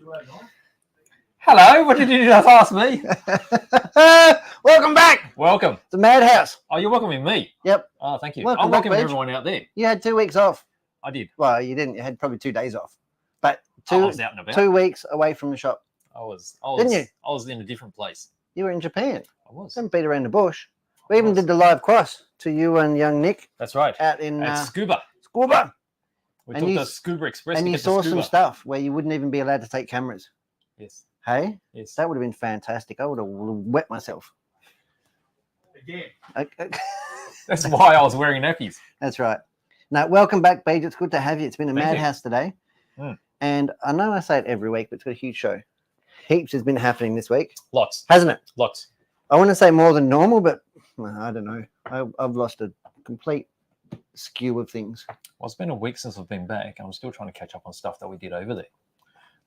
EP209. Hello, what did you just ask me? Welcome back. Welcome. The Madhouse. Oh, you're welcoming me? Yep. Oh, thank you. Welcome I'm back, welcoming Reg. everyone out there. You had 2 weeks off. I did. Well, you didn't. You had probably 2 days off. But I was out and about. 2 weeks away from the shop. I was. Didn't you? I was in a different place. You were in Japan. I was. Don't beat around the bush. We even did the live cross to you and young Nick That's right. out in At Scuba. Scuba. We And took you- the Scuba Express. And to you get to saw Scuba. some stuff where you wouldn't even be allowed to take cameras. Yes. Hey? Yes. That would have been fantastic. I would have wet myself. Again. That's why I was wearing nappies. That's right. Now, welcome back, Paige. It's good to have you. It's been a Thank you. madhouse today. Mm. And I know I say it every week, but it's got a huge show. Heaps has been happening this week, Lots. hasn't it? Lots. I want to say more than normal, but I don't know. I've lost a complete skew of things. Well, it's been a week since I've been back. I'm still trying to catch up on stuff that we did over there.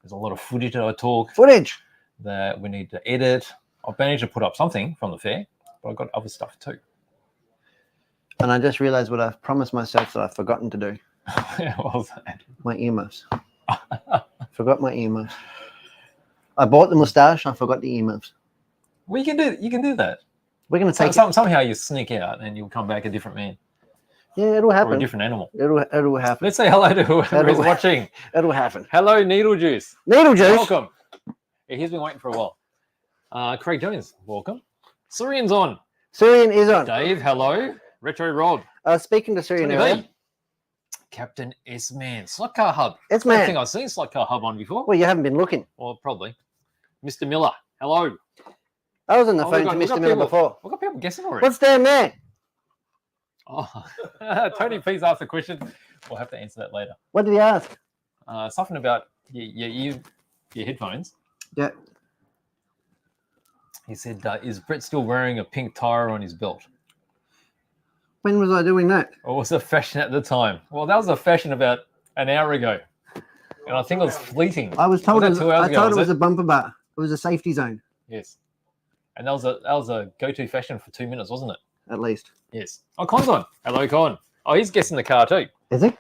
There's a lot of footage that I took Footage. that we need to edit. I've managed to put up something from the fair, but I've got other stuff too. And I just realized what I've promised myself that I've forgotten to do. What was that? My earmuffs. Forgot my earmuffs. I bought the moustache. I forgot the earmuffs. Well, you can do that. We're going to take Somehow you sneak out and you'll come back a different man Yeah, it'll or a happen. different animal. It'll happen. Let's say hello to whoever is That'll- watching. It'll happen. Hello, Needle Juice. Needle juice. Welcome. Yeah, he's been waiting for a while. Craig Jones, welcome. Syrian's on. Syrian is on. Dave, hello. Retro Rod. I was speaking to Syrian Tony earlier. B. Captain S-Man. Slot Car Hub. It's I don't man. think I've seen Slot Car Hub on before. Well, you haven't been looking. Well, probably. Mr. Miller, hello. I was on the Oh, phone we to got Mr. Miller people. before. We've got people guessing already. What's down there? Oh, Tony, please ask the question. We'll have to answer that later. What did he ask? Something about your headphones. Yeah. He said, is Brett still wearing a pink tire on his belt? When was I doing that? Or was it fashion at the time? Well, that was a fashion about an hour ago. And I think it was fleeting. I was told Was that 2 hours ago, it was was it? a bumper bar. It was a safety zone, Yes. And that was a go-to fashion for 2 minutes, wasn't it? at least. Yes. Oh, Con's on. Hello, Con. Oh, he's guessing the car too. Is it?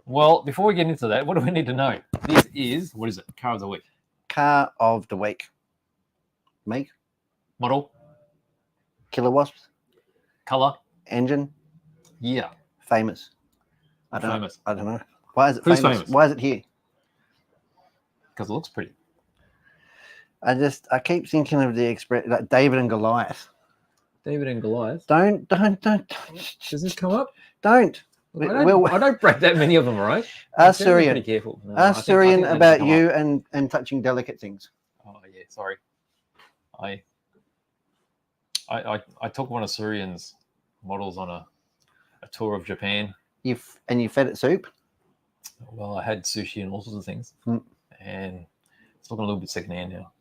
Well, before we get into that, what do we need to know? This is, what is it? Car of the week. Car of the week. Make, Model, killer wasps, color, engine, year. famous. I don't Famous. know. I don't know. Why is it Who's famous? famous? Why is it here? Because it looks pretty. I keep thinking of the express, like David and Goliath. David and Goliath. Don't. Does this come up? Don't. I don't break that many of them, right? Ask I'm pretty Syrian. careful. No, I Ask think Syrian that about doesn't you come and touching delicate things. up. Oh yeah, sorry. I took one of Syrian's models on a tour of Japan. You fed it soup. Well, I had sushi and all sorts of things, Mm. and it's looking a little bit secondhand now.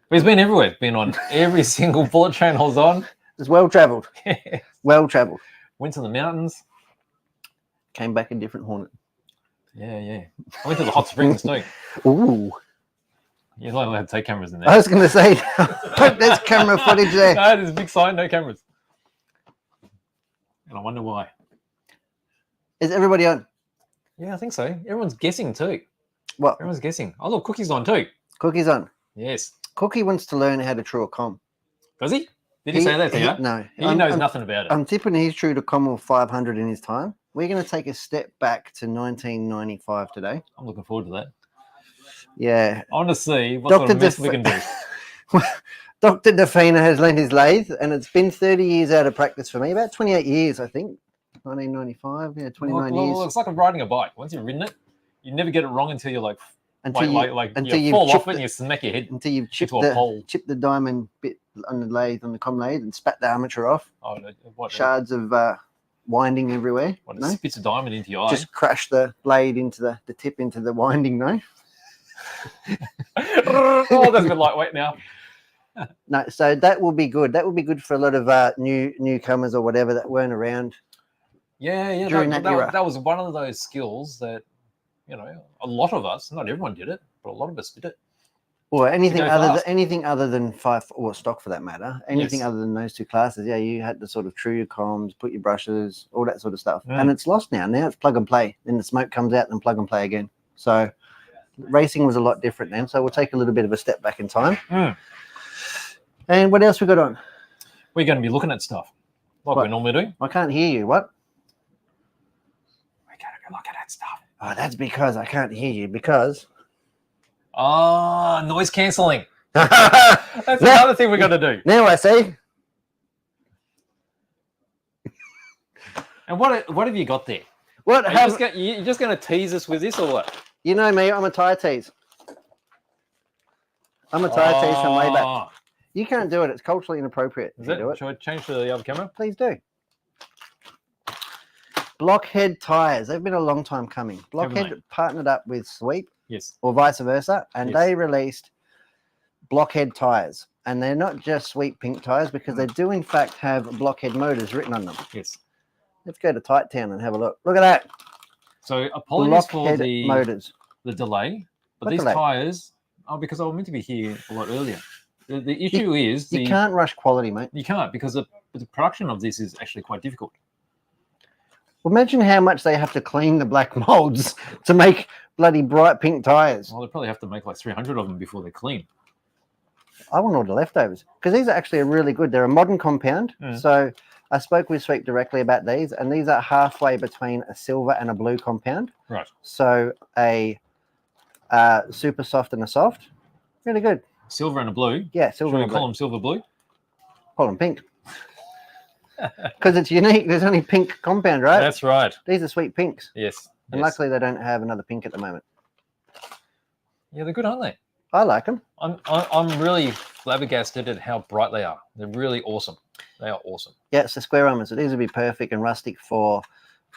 But he's been everywhere. Been on every single bullet train I was on. It's well travelled. Well travelled. Went to the mountains. Came back a different Hornet. Yeah. I went to the hot springs too. Ooh. You're not allowed to take cameras in there. I was going to say, hope there's camera footage there. No, there's a big sign, no cameras. And I wonder why. Is everybody on? Yeah, I think so. Everyone's guessing too. What? Everyone's guessing. Oh, look, Cookie's on too. Cookie's on. Yes. Cookie wants to learn how to true a com. Does he? Did he say that to you? No. He knows nothing about it. I'm tipping he's true to com of 500 in his time. We're going to take a step back to 1995 today. I'm looking forward to that. Yeah. I want to see what sort of mess we can do. Dr. Defina has lent his lathe, and it's been 30 years out of practice for me. About 28 years, I think. 1995, yeah, 29 years. Well, it's like riding a bike. Once you've ridden it, you never get it wrong until you're like Until you you've fall off chipped it and you smack your head until you've chipped into a pole. the diamond bit on the lathe, on the com lathe, and spat the armature off. Oh, what? Shards of winding everywhere. What? It No? spits a diamond into your eye. Just crash the blade into the tip into the winding, no? Oh, that's a bit lightweight now. No, so that will be good. That will be good for a lot of newcomers or whatever that weren't around. Yeah. During that era. That was one of those skills that, a lot of us, not everyone did it, but a lot of us did it. Or anything go other fast. than 5 or stock for that matter. Anything Yes. other than those two classes. Yeah, you had to sort of true your comms, put your brushes, all that sort of stuff. Mm. And it's lost now. Now it's plug and play. Then the smoke comes out and plug and play again. So Racing was a lot different then, so we'll take a little bit of a step back in time. Mm. And what else we got on? We're going to be looking at stuff like What? we normally do. I can't hear you. What? We're going to be looking at stuff. Oh, that's because I can't hear you because... Noise cancelling. That's That's another thing we're going to do. Now I see. And what have you got there? What Are have... you're just going to tease us with this or what? You know me, I'm a tire tease. I'm a tire tease from way back. Oh. You can't do it. It's culturally inappropriate. Is if you it? do it. Shall I change to the other camera? Please do. Blockhead tires. They've been a long time coming. Blockhead partnered up with Sweep, Yes. or vice versa, and Yes. they released Blockhead tires. And they're not just Sweep pink tires because they do in fact have Blockhead motors written on them. Yes. Let's go to Tight Town and have a look. Look at that. So apologies for Blockhead the motors. delay, but What these delay? tires, because I was meant to be here a lot earlier. The issue is You can't rush quality, mate. you can't because the production of this is actually quite difficult. Well, imagine how much they have to clean the black molds to make bloody bright pink tires. Well, they probably have to make like 300 of them before they're clean. I want all the leftovers because these are actually really good. They're a modern compound. Mm. So I spoke with Sweep directly about these, and these are halfway between a silver and a blue compound. Right. So a super soft and a soft. Really good. Silver and a blue. Yeah, Should silver we and call blue. them silver blue? Call them pink. Because it's unique. There's only pink compound, right? That's right. These are sweet pinks. Yes. And yes. luckily they don't have another pink at the moment. Yeah, they're good, aren't they? I like them. I'm really flabbergasted at how bright they are. They're really awesome. They are awesome. Yeah, it's the square armors. So these would be perfect and rustic for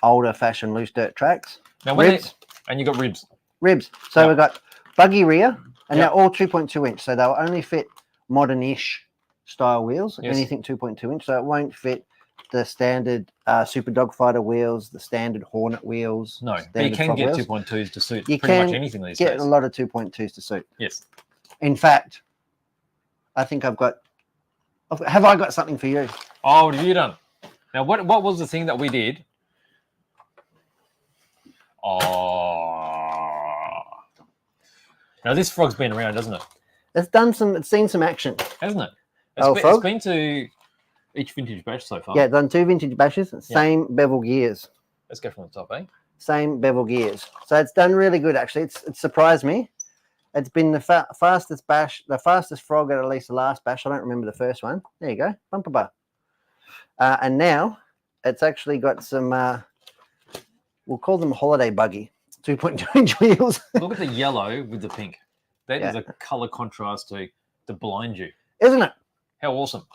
older fashioned loose dirt tracks. Now, Ribs. and you got ribs. Ribs. So Yep. we've got buggy rear, and Yep. they're all 2.2 inch. So they'll only fit modern-ish style wheels, Yes. anything 2.2 inch. So it won't fit the standard Super Dogfighter wheels, the standard Hornet wheels. No, but you standard can front get wheels. 2.2s to suit You pretty much can anything these Get days. a lot of 2.2s to suit. Yes. In fact, I think have I got something for you? Oh, what have you done? Now, what was the thing that we did? Oh. Now, this frog's been around, doesn't it? It's seen some action. Hasn't it? Oh, It's frog? been to each vintage bash so far. Yeah, done 2 vintage bashes, same bevel gears. Let's go from the top, eh? Same bevel gears. So it's done really good, actually. It surprised me. It's been the fastest bash, the fastest frog at least the last bash. I don't remember the first one. There you go, bumper bar. And now it's actually got some, we'll call them holiday buggy, 2.2 inch wheels. Look at the yellow with the pink. That is Yeah. a color contrast to blind you. Isn't it? How awesome.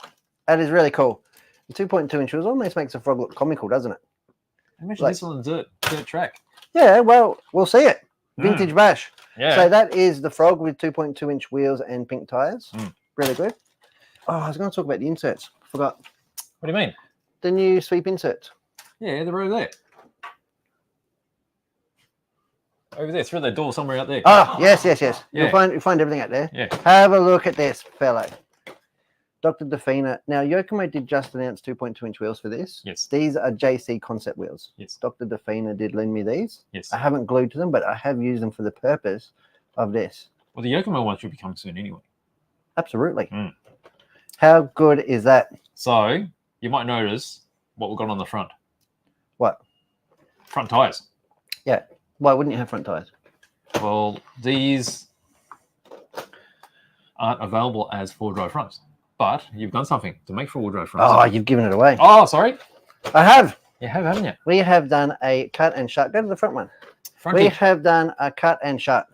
That is really cool. The 2.2 inch wheels almost makes a frog look comical, doesn't it? Imagine Like- this on the dirt track. Yeah, well, we'll see it. Vintage bash. Yeah. So that is the frog with 2.2 inch wheels and pink tires. Mm. Really good. Oh, I was going to talk about the inserts. Forgot. What do you mean? The new Sweep inserts. Yeah, they're over there. Over there, through the door somewhere out there. Oh, yes. Yeah. You'll find everything out there. Yeah. Have a look at this, fellow. Dr. Defina. Now, Yokomo did just announce 2.2 inch wheels for this. Yes. These are JC concept wheels. Yes. Dr. Defina did lend me these. Yes. I haven't glued to them, but I have used them for the purpose of this. Well, the Yokomo one should be coming soon anyway. Absolutely. Mm. How good is that? So you might notice what we've got on the front. What? Front tires. Why wouldn't you have front tires? Well, these aren't available as four-wheel fronts, but you've done something to make four-wheel fronts. Oh, you've given it away. Oh, sorry. I have. You have, haven't you? We have done a cut and shut. Go to the front one. We Frontage. have done a cut and shut.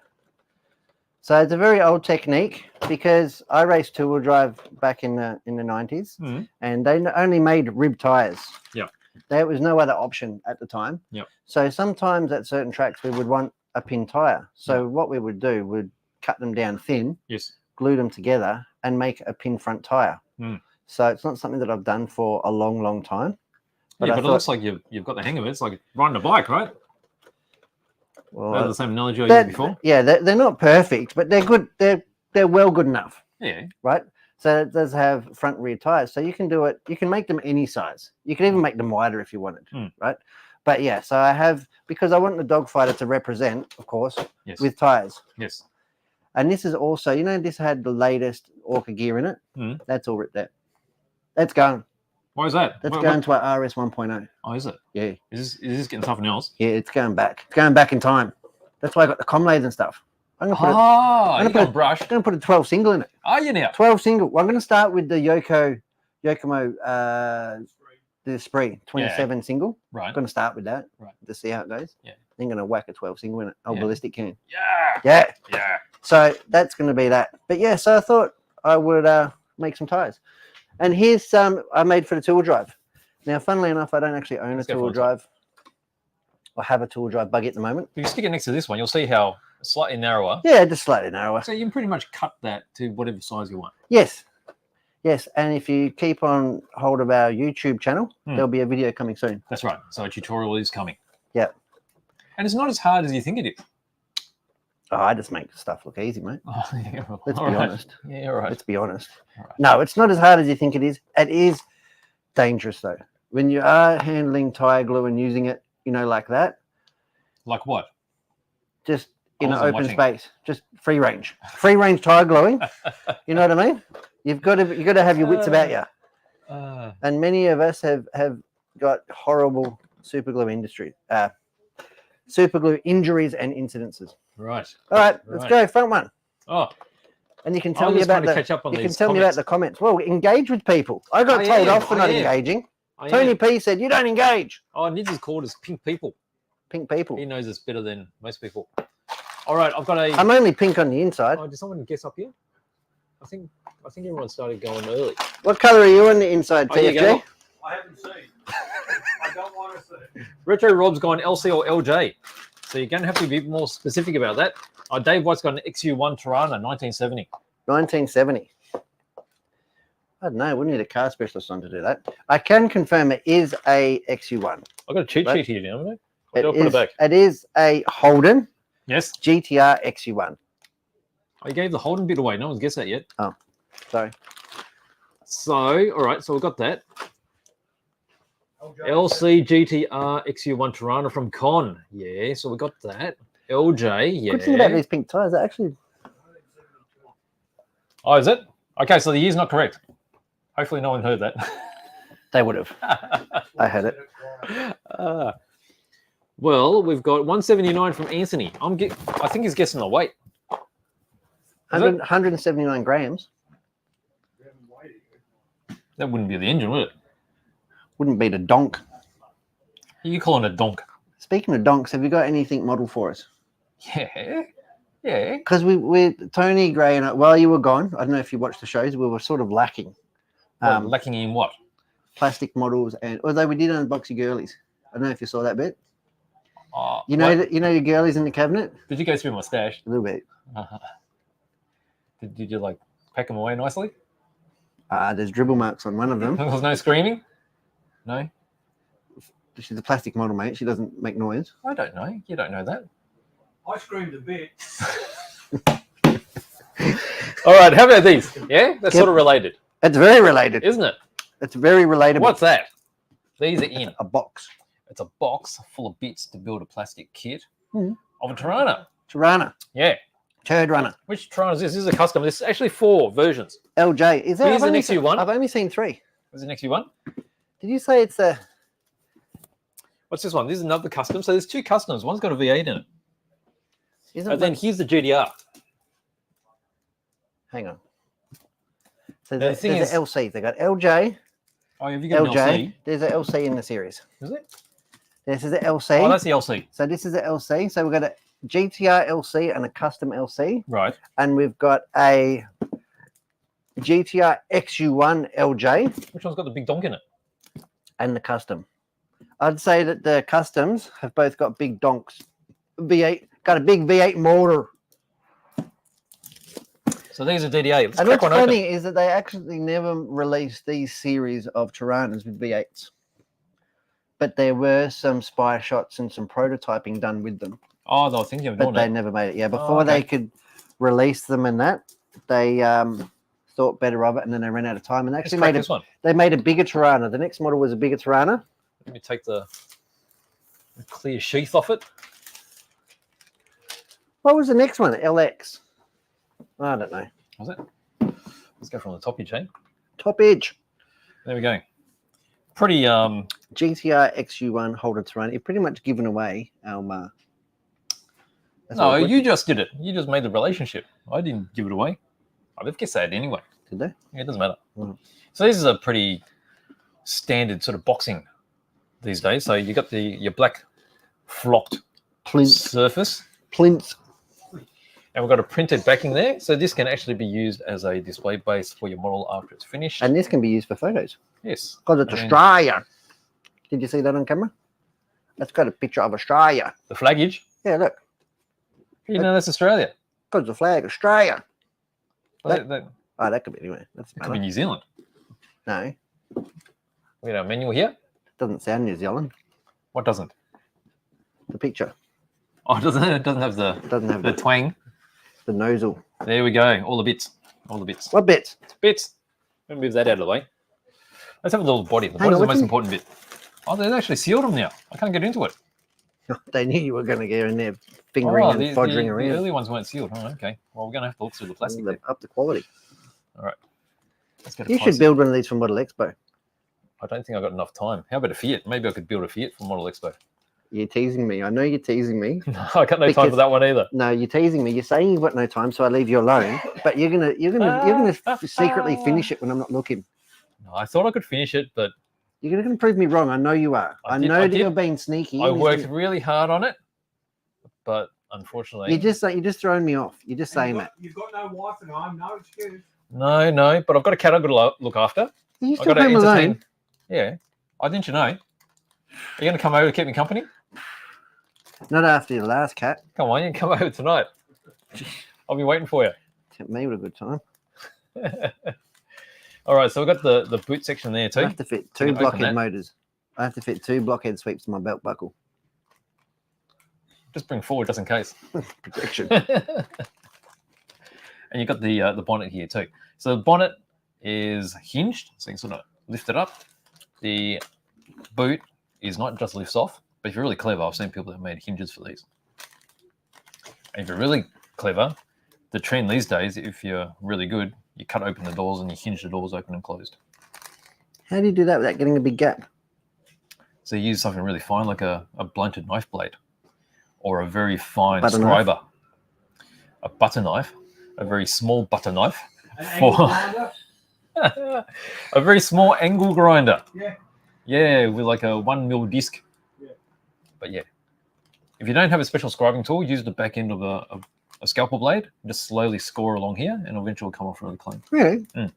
So it's a very old technique because I raced two-wheel drive back in the 90s, Mhm. and they only made rib tires. Yeah. There was no other option at the time. Yep. So sometimes at certain tracks we would want a pin tire. So what we would do would cut them down thin, Yes. glue them together, and make a pin front tire. Mm. So it's not something that I've done for a long, long time. But I it looks like you've got the hang of it. It's like riding a bike, right? well, That was the same analogy I used before. Yeah, they're not perfect, but they're good. They're well good enough, Yeah. right? So it does have front rear tires, so you can do it. You can make them any size. You can even make them wider if you wanted, Mm. right? But yeah, so I have, because I want the dog fighter to represent, of course, Yes. with tires. Yes. And this is also, this had the latest Orca gear in it. Mm. That's all ripped out. That's going. Why is that? That's going to our RS 1.0. Oh, is it? Yeah. Is this getting something else? Yeah, it's going back. It's going back in time. That's why I got the com lathe and stuff. I'm going to put I'm going to brush. I'm going to put a 12 single in it. Are you now? 12 single. Well, I'm going to start with the Yokomo, the Spree 27 single. Right. I'm going to start with that. Right. To see how it goes. Yeah. Then going to whack a 12 single in it. Oh, Yeah. ballistic can. Yeah. Yeah. Yeah. So that's going to be that. But yeah, so I thought I would make some tires. And here's some I made for the two-wheel drive. Now, funnily enough, I don't actually own a two-wheel drive. I have a two-wheel drive buggy at the moment. If you stick it next to this one, you'll see how slightly narrower. Yeah, just slightly narrower. So you can pretty much cut that to whatever size you want. Yes. Yes. And if you keep on hold of our YouTube channel, there'll be a video coming soon. That's right. So a tutorial is coming. Yeah. And it's not as hard as you think it is. Oh, I just make stuff look easy, mate. Oh, yeah. Let's All be right. honest. Yeah, all right. Let's be honest. All right. No, it's not as hard as you think it is. It is dangerous, though. When you are handling tire glue and using it, like that, Like what? just in an Awesome open watching. space, just free range tire gluing. You know what I mean? You've got to have your wits about you. And many of us have got horrible super glue injuries and incidences. Right. All right, let's go. Front one. Oh, And you can I tell was me just about trying to catch up on you can these tell me about comments. the comments. Well, engage with people. I got I told am, off for I not am. engaging. I Tony am. P said you don't engage. Oh, Nids is called as pink people. Pink people. He knows us better than most people. All right, I've got a. I'm only pink on the inside. Oh, did someone guess up here? I think everyone started going early. What color are you on the inside, Oh, here you go. TFG? I haven't seen. I don't want to see. Retro Rob's gone LC or LJ. So you're going to have to be more specific about that. Dave White's got an XU1 Tirana, 1970. 1970. I don't know. We need a car specialist on to do that. I can confirm it is a XU1. I've got a cheat Right. sheet here, haven't I? I'll put it back. It is a Holden Yes. GTR XU1. I gave the Holden bit away. No one's guessed that yet. Sorry. So, all right. So we've got that. LC GTR XU1 Tirana from Con. Yeah. So we got that. LJ. Yeah. Good thing about these pink tires, they actually. Oh, is it? Okay. So the year's not correct. Hopefully no one heard that. They would have. I had it. Well, we've got 179 from Anthony. I think he's guessing the weight. Is it? 179 grams. That wouldn't be the engine, would it? Wouldn't be the donk. You calling it a donk? Speaking of donks, have you got anything model for us? Yeah. Yeah. Because we Tony Gray and I, while you were gone, I don't know if you watched the shows, we were sort of lacking. Lacking in what? Plastic models, and although we did unbox your girlies. I don't know if you saw that bit. What? You know your girlies in the cabinet? Did you go through my stash? A little bit. Did you like pack them away nicely? There's dribble marks on one of them. There was no screaming? No? She's a plastic model, mate. She doesn't make noise. I don't know. You don't know that. I screamed a bit. All right. How about these? Yeah? That's Yep. sort of related, It's very related. isn't it? It's very relatable. What's that? These are in. A box? It's a box full of bits to build a plastic kit Mhm. of a Tirana. Tirana. Yeah. Turd runner. Which Tirana is this? This is a custom. There's actually 4 versions. LJ. Is there? Here's I've an only XU1. I've only seen 3. There's an XU1. Did you say it's a? What's this one? This is another custom. So there's 2 customs. One's got a V8 in it. Isn't And then here's the GDR. hang on. So The there's thing is- an LC. They got LJ, Oh, have you got an LJ. LC? There's an LC in the series. Is it? This is an LC. Oh, that's the LC. So this is an LC. So we've got a GTR LC and a custom LC, Right. and we've got a GTR XU1 LJ Which one's got the big donk in it? and the custom. I'd say that the customs have both got big donks. V8 got a big V8 motor. So these are DDA. Let's And crack what's one funny open. is that they actually never released these series of Tiranas with V8s. But there were some spy shots and some prototyping done with them. Oh, they were thinking of But doing they that. never made it. Yeah, before okay. they could release them and that, they thought better of it, and then they ran out of time. And they Let's actually crack made this one. they made a bigger Tirana. The next model was a bigger Tirana. Let me take the a clear sheath off it. What was the next one? LX. I don't know. Was it? Let's go from the top edge, eh? Top edge. There we go. Pretty GTR XU1 Holder Terrain. You've pretty much given away our. No, you just did it. You just made the relationship. I didn't give it away. I'd have guessed that anyway. Did they? Yeah, it doesn't matter. Mm. So this is a pretty standard sort of boxing these days. So you got your black flocked Plinth. surface. Plinth. And we've got a printed backing there. So this can actually be used as a display base for your model after it's finished. And this can be used for photos. Yes. Because it's Australia. Did you see that on camera? That's got a picture of Australia. The flaggage. Yeah, look. You know that's Australia. Because the flag, Australia. That Oh, that could be anyway. That's could be New Zealand. No, We got our menu here. doesn't sound New Zealand. What doesn't? The picture Oh, it doesn't have the doesn't have the twang. the nozzle. There we go. All the bits. All the bits. What bits? Bits. Let me move that out of the way. Let's have a little body. The Hang body's on, the what's most in- important bit. Oh, they've actually sealed them now. I can't get into it. They knew you were going to get in there fingering and fodgering the around. early ones weren't sealed. Oh, okay. Well, we're going to have to look through the plastic. there. Up the quality. All right. Let's get a You close should build one of these for Model Expo. I don't think I've got enough time. How about a Fiat? Maybe I could build a Fiat for Model Expo. You're teasing me. I know you're teasing me. No, I got no time Because- for that one either. No, you're teasing me. You're saying you've got no time, so I leave you alone. But you're gonna secretly finish it when I'm not looking. No, I thought I could finish it, but You're gonna prove me wrong. I know you are. I I did- know I that did. you're being sneaky. I worked really hard on it. But unfortunately, You're just throwing me off. You're just saying that. You've got no wife and I'm no excuse. no. But I've got a cat I've got to look after. Are you I've still got to home entertain. alone? Yeah. I didn't you know? Are you going to come over to keep me company? Not after your last cat. Come on, you can come over tonight. I'll be waiting for you. Kept me with a good time. All right, so we've got the boot section there I too. have to fit can two open blockhead that. motors. I have to fit two blockhead sweeps to my belt buckle. Just bring forward just in case. Protection. And you've got the bonnet here too. So the bonnet is hinged, so you can sort of lift it up. The boot is not just lifts off, but if you're really clever, I've seen people that have made hinges for these. And if you're really clever, the trend these days, if you're really good, you cut open the doors and you hinge the doors open and closed. How do you do that without getting a big gap? So you use something really fine, like a blunted knife blade, or a very fine Butter knife. scriber, a butter knife, a very small butter knife, An For- angle grinder? a very small angle grinder. Yeah. Yeah, with like a 1 mil disc. Yeah. But yeah, if you don't have a special scribing tool, use the back end of a scalpel blade. Just slowly score along here, and eventually it'll come off really clean. Really? And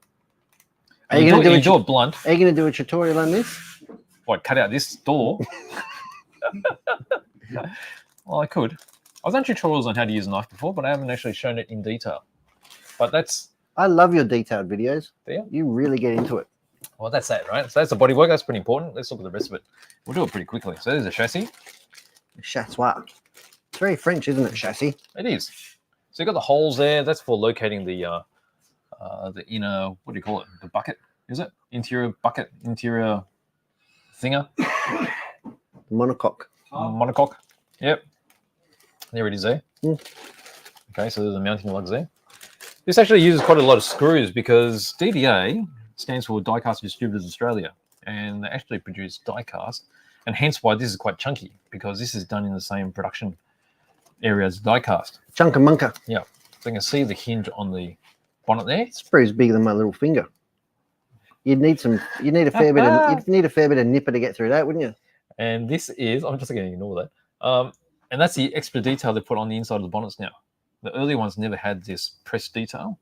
Are you you gonna do, do you a do it blunt. Are you going to do a tutorial on this? What, cut out this door? Well, I could. I've done tutorials on how to use a knife before, but I haven't actually shown it in detail. But that's I love your detailed videos. Yeah. You really get into it. well, that's that, right? So that's the bodywork. That's pretty important. Let's look at the rest of it. We'll do it pretty quickly. So there's a chassis. Chassois. It's very French, isn't it, chassis? It is. So you've got the holes there. That's for locating the inner, what do you call it? The bucket, is it? Interior bucket, interior thinger, Monocoque. monocoque. Yep. There it is there. Mm. Okay, so there's the mounting lugs there. This actually uses quite a lot of screws because DDA stands for Die Cast Distributors Australia, and they actually produce die cast, and hence why this is quite chunky, because this is done in the same production area as die cast. Chunka munka. So you can see the hinge on the bonnet there. It's pretty bigger than my little finger. You'd need a fair bit of nipper to get through that, wouldn't you? And this is, I'm just going to ignore that. And that's the extra detail they put on the inside of the bonnets now. The early ones never had this press detail,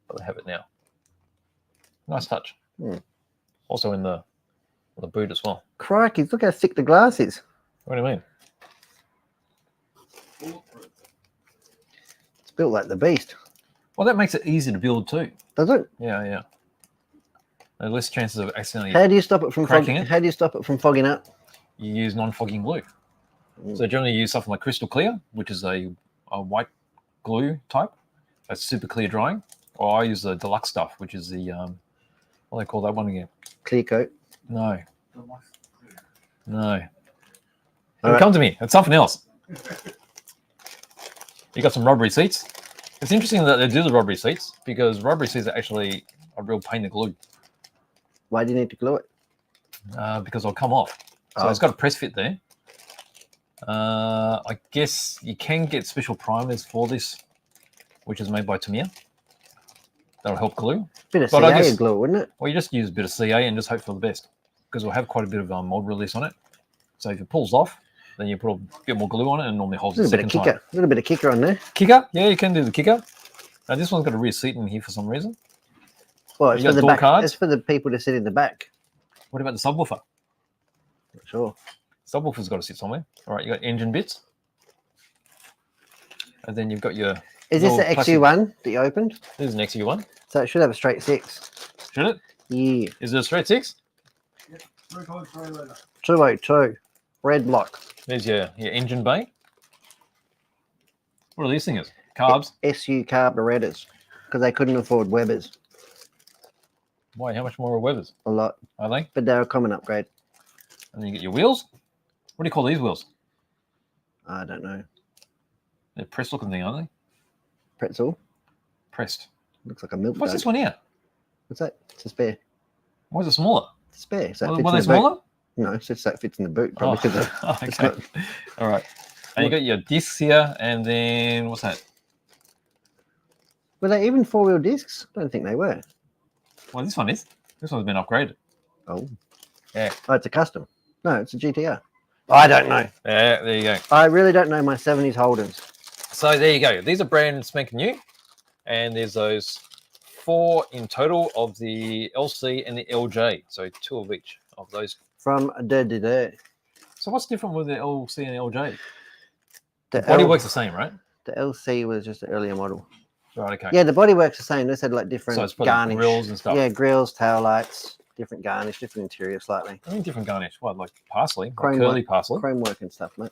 but they have it now. Nice touch. Hmm. Also in the boot as well. Crikey, look how thick the glass is. What do you mean? It's built like the beast. Well, that makes it easy to build too. Does it? Yeah. There's less chances of accidentally. How do you stop it from Cracking it? How do you stop it from fogging up? You use non-fogging glue. Mm. So generally you use something like Crystal Clear, which is a white glue type. That's super clear drying. Or I use the deluxe stuff, which is the, what do they call that one again? Clear coat. No. Alright. Come to me. It's something else. You got some rubbery seats. It's interesting that they do the rubbery seats because rubbery seats are actually a real pain to glue Why do you need to glue it? because they'll come off. So Oh. it's got a press fit there. I guess you can get special primers for this, which is made by Tamiya. That'll help glue. Bit of But I CA guess- glue, wouldn't it? Or you just use a bit of CA and just hope for the best because we'll have quite a bit of mold release on it. So if it pulls off, then you put a bit more glue on it and it normally holds A the little bit of second kicker. time. A little bit of kicker on there. Kicker? Yeah, you can do the kicker. Now this one's got a rear seat in here for some reason. Well, it's You for got the door back. cards? It's for the people to sit in the back. What about the subwoofer? Sure. Subwoofer's got to sit somewhere. All right, you got engine bits. And then you've got your... Is this little the plastic- XU1 that you opened? This is an XU one. So it should have a straight 6. Should it? Yeah. Is it a straight 6? 3.3 litre. 202. Red block. There's your engine bay. What are these things? Carbs? SU carburetors. Because they couldn't afford Webers. Why? How much more are Webers? A lot. Are they? But they're a common upgrade. And then you get your wheels. What do you call these wheels? I don't know. They're pressed looking thing, aren't they? Pretzel. Pressed. Looks like a milk What's dud. this one here? What's that? It's a spare. Why is it smaller? It's a spare. So it Were fits they in the boot. smaller? No, it's just so it fits in the boot. Probably because it's okay. not. All right. And you got your discs here, and then what's that? Were they even 4-wheel discs? I don't think they were. Well, this one is. This one's been upgraded. Oh. Yeah. Oh, it's a custom. No, it's a GTR. I don't know. Yeah, there you go. I really don't know my 70s Holdens. So there you go. These are brand spanking new, and there's those 4 in total of the LC and the LJ. So 2 of each of those. From the So what's different with the LC and LJ? The Body L- works the same, right? The LC was just an earlier model. Right. Okay. Yeah, the body works the same. They just had like different So it's probably garnish. grills and stuff. Yeah, grills, tail lights, different garnish, different interior slightly. I mean, different garnish. What, like parsley, like Chrome curly work. parsley? Chrome work and stuff, mate.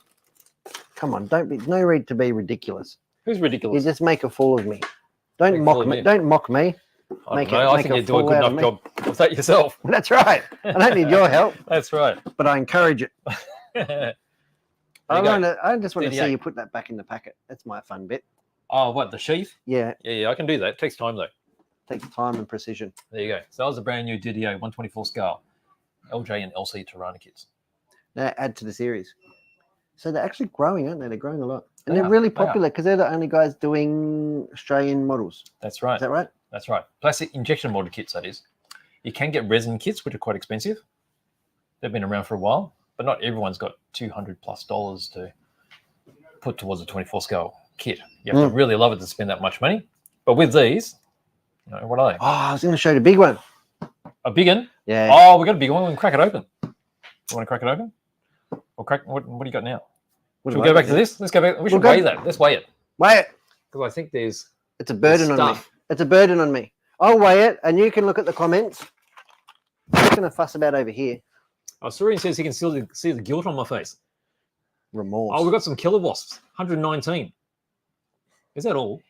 Come on, don't be no need to be ridiculous. Who's You ridiculous? just make a fool of me. Don't Make a mock fool of me. you. Don't mock me. I make don't it- know. I make think a you do a fool good out of enough job of that yourself. That's right. I don't need your help, That's right. but I encourage it. There I you go. just want to see 38. you put that back in the packet. That's my fun bit. Oh, what, the sheath? Yeah, Yeah, I can do that. It takes time though. takes time and precision. There you go. So that was a brand new DDA 124 scale LJ and LC Tirana kits. Now add to the series. So they're actually growing, aren't they? They're growing a lot. And They they're are, really they are. popular because they're the only guys doing Australian models. That's right. Is that right? That's right. Plastic injection molded kits, that is. You can get resin kits, which are quite expensive. They've been around for a while, but not everyone's got $200+ to put towards a 24 scale kit. You have to really love it to spend that much money. But with these, you know, what are they? Oh, I was going to show you the big one. A big one? Yeah. Oh, we got a big one. We can crack it open. You want to crack it open? Or crack? What do you got now? What Should do we I go back do? to this? Let's go back. We should We'll go- weigh that. Let's weigh it Weigh it. because I think there's It's a burden on me. stuff. It's a burden on me. I'll weigh it, and you can look at the comments. I'm just going to fuss about over here. Oh, Surian says he can still see the guilt on my face. Remorse. Oh, we've got some killer wasps. 119. Is that all?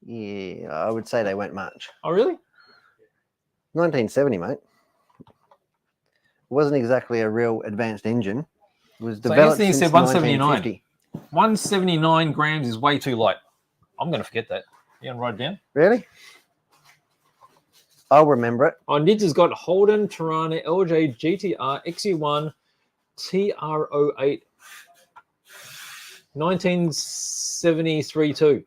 Yeah, I would say they weren't much. Oh, really? 1970, mate. It wasn't exactly a real advanced engine. It was So developed Anthony since said 179. 1950. 179 grams is way too light. I'm going to forget that. You going to write it down? Really? I'll remember it. Oh, Nids has got Holden, Tirana, LJ, GTR, XU1, TR08, 1973 too.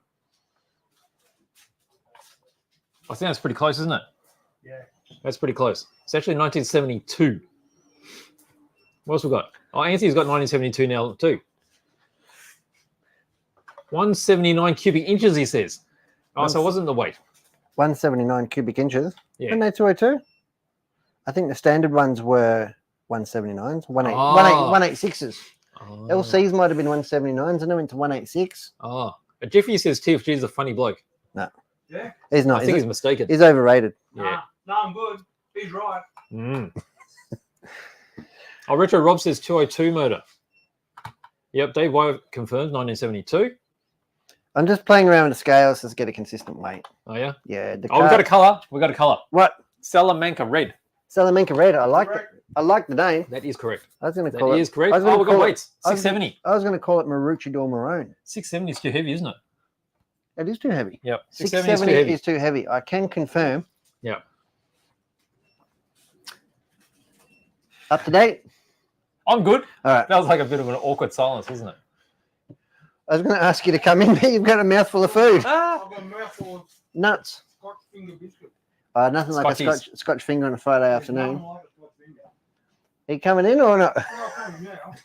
I think that's pretty close, isn't it? Yeah. That's pretty close. It's actually 1972. What else we got? Oh, Anthony's got 1972 now too. 179 cubic inches, he says. Oh, so it wasn't the weight. 179 cubic inches. Yeah. Weren't they 202? I think the standard ones were 179s, 186s. Oh. LCs might have been 179s, and they went to 186. Oh. But Jeffrey says TFG is a funny bloke. Yeah. He's not. I think he's mistaken. He's overrated. Yeah. No, I'm good. He's right. Mm. Oh, Retro Rob says 202 motor. Yep, Dave White confirms 1972. I'm just playing around with the scales to get a consistent weight. Oh, yeah? Yeah. The Oh, we got a colour. We got a colour. What? Salamanca red. Salamanca Red. I like it. I like the name. That is correct. I was going to That call is it. correct. I was gonna Oh, we've got call it- weights. 670. I was going to call it Maroochydore Maroon. 670 is too heavy, isn't it? It is too heavy. Yep. 670 is too heavy. I can confirm. Yeah. Up to date. I'm good. All right. That was like a bit of an awkward silence, wasn't it? I was going to ask you to come in, but you've got a mouthful of food. Ah. I've got a mouthful of Nuts. Scotch finger biscuit. Nothing like a Scotchies. Scotch finger on a Friday There's afternoon. nothing like a Scotch finger. Are you coming in or not? Well, I'm coming now.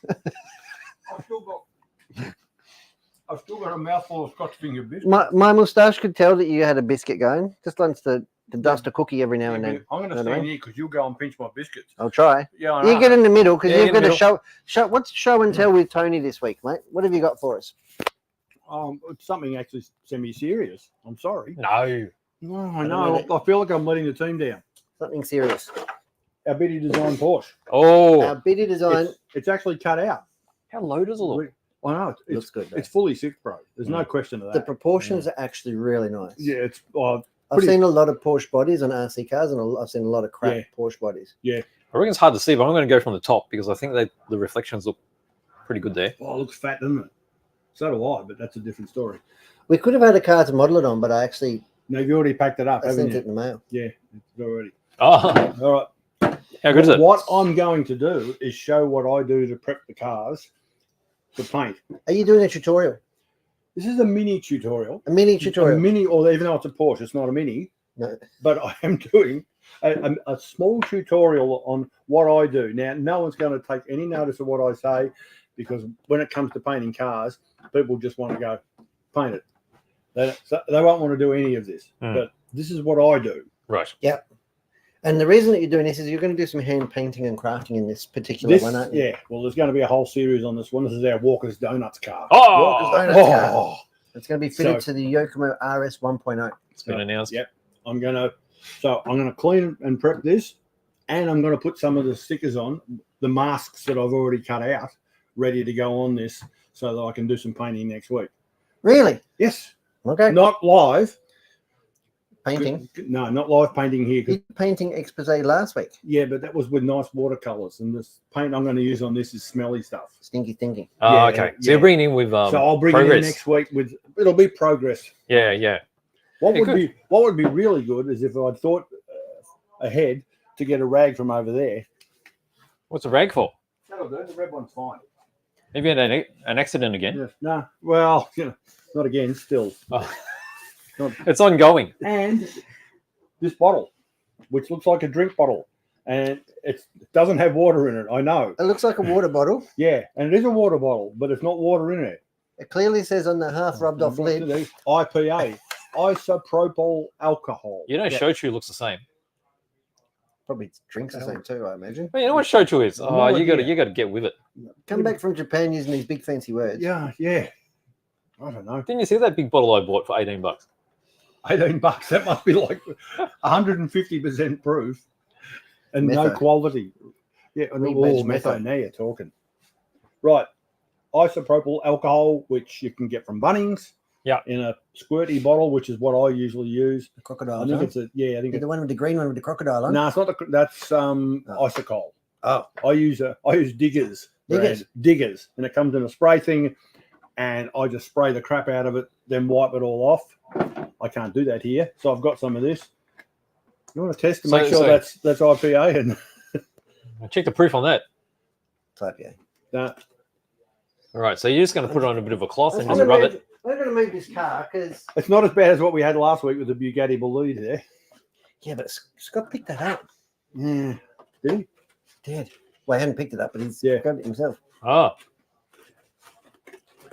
I've still got a mouthful of Scotch finger biscuit. My moustache could tell that you had a biscuit going. Just wants to dust a cookie every now and then. I'm going to Know what I stand mean? here because you'll go and pinch my biscuits. I'll try. Yeah, I know. You get in the middle because Yeah, you've got in a the show. What's show and tell with Tony this week, mate? What have you got for us? It's something actually semi-serious. I'm sorry. No. No, I don't know. know. I feel like I'm letting the team down. Something serious. Our Biddy design Porsche. Oh. Our Biddy design It's actually cut out. How low does it look? I know. looks It's good. Though. it's fully sick, bro. There's no question of The that. proportions are actually really nice. Yeah, it's I've pretty- seen a lot of Porsche bodies on RC cars, and I've seen a lot of crap Yeah. Porsche bodies. I reckon it's hard to see, but I'm going to go from the top because I think the reflections look pretty good there. it looks fat, doesn't it? So do I, but that's a different story. We could have had a car to model it on, but I actually No, you've already packed it up, I haven't sent you? it in the mail. Yeah, it's already. Oh, All right. how good is it? What I'm going to do is show what I do to prep the cars to paint. Are you doing a tutorial? This is a mini tutorial. A mini tutorial? A mini, or even though it's a Porsche, it's not a mini. No. But I am doing a small tutorial on what I do. Now, no one's going to take any notice of what I say because when it comes to painting cars, people just want to go paint it. They won't want to do any of this. But this is what I do. Right. And the reason that you're doing this is you're going to do some hand painting and crafting in this particular one, aren't you? Yeah. Well, there's going to be a whole series on this one. This is our Walker's Donuts car. Oh, Walker's Donuts car. Oh. It's going to be fitted to the Yokomo RS 1.0. it's been announced. Yep. I'm going to clean and prep this, and I'm going to put some of the stickers on, the masks that I've already cut out, ready to go on this so that I can do some painting next week. Really? Yes. Okay. Not live. Painting. No, not live painting here. You did painting expose last week. Yeah, but that was with nice watercolors, and this paint I'm going to use on this is smelly stuff. Stinky thinking. Oh, Yeah, okay. So yeah. you're bringing in with So I'll bring it progress. in next week with it'll be progress. Yeah, yeah. What Yeah, would be really good is if I'd thought ahead to get a rag from over there. What's the rag for? That'll do. The red one's fine. Have you had an accident again? Yeah. No. Well, not again. Still. Oh. It's ongoing. And this bottle, which looks like a drink bottle, and it doesn't have water in it. I know. It looks like a water bottle. Yeah, and it is a water bottle, but it's not water in it. It clearly says on the half rubbed off lid. IPA, isopropyl alcohol. You know, Yeah. Shochu looks the same. Probably drinks the same too, I imagine. Well, you know what Shochu is? No Oh, you got idea. to get with it. Come back from Japan using these big fancy words. Yeah. I don't know. Didn't you see that big bottle I bought for $18? $18. That must be like 150% proof and no Metho. quality. Yeah, and Rebadged metho. metho. Now you're talking. Right. Isopropyl alcohol, which you can get from Bunnings. Yeah. In a squirty bottle, which is what I usually use. The crocodile. I think it's the one with the green one with the crocodile on. No, it's not that's isocol. Oh. I use diggers. Diggers? Diggers. And it comes in a spray thing, and I just spray the crap out of it, then wipe it all off. I can't do that here. So I've got some of this. You want to test to make sure that's IPA and Check the proof on that. Type yeah. that. All right, so you're just going to put it on a bit of a cloth and I'm just rub it. going to move this car because It's not as bad as what we had last week with the Bugatti Bolide there. yeah, but Scott picked that up. Yeah. Did he? Did. Well, he hadn't picked it up, but he's Yeah. grabbed it himself. Ah.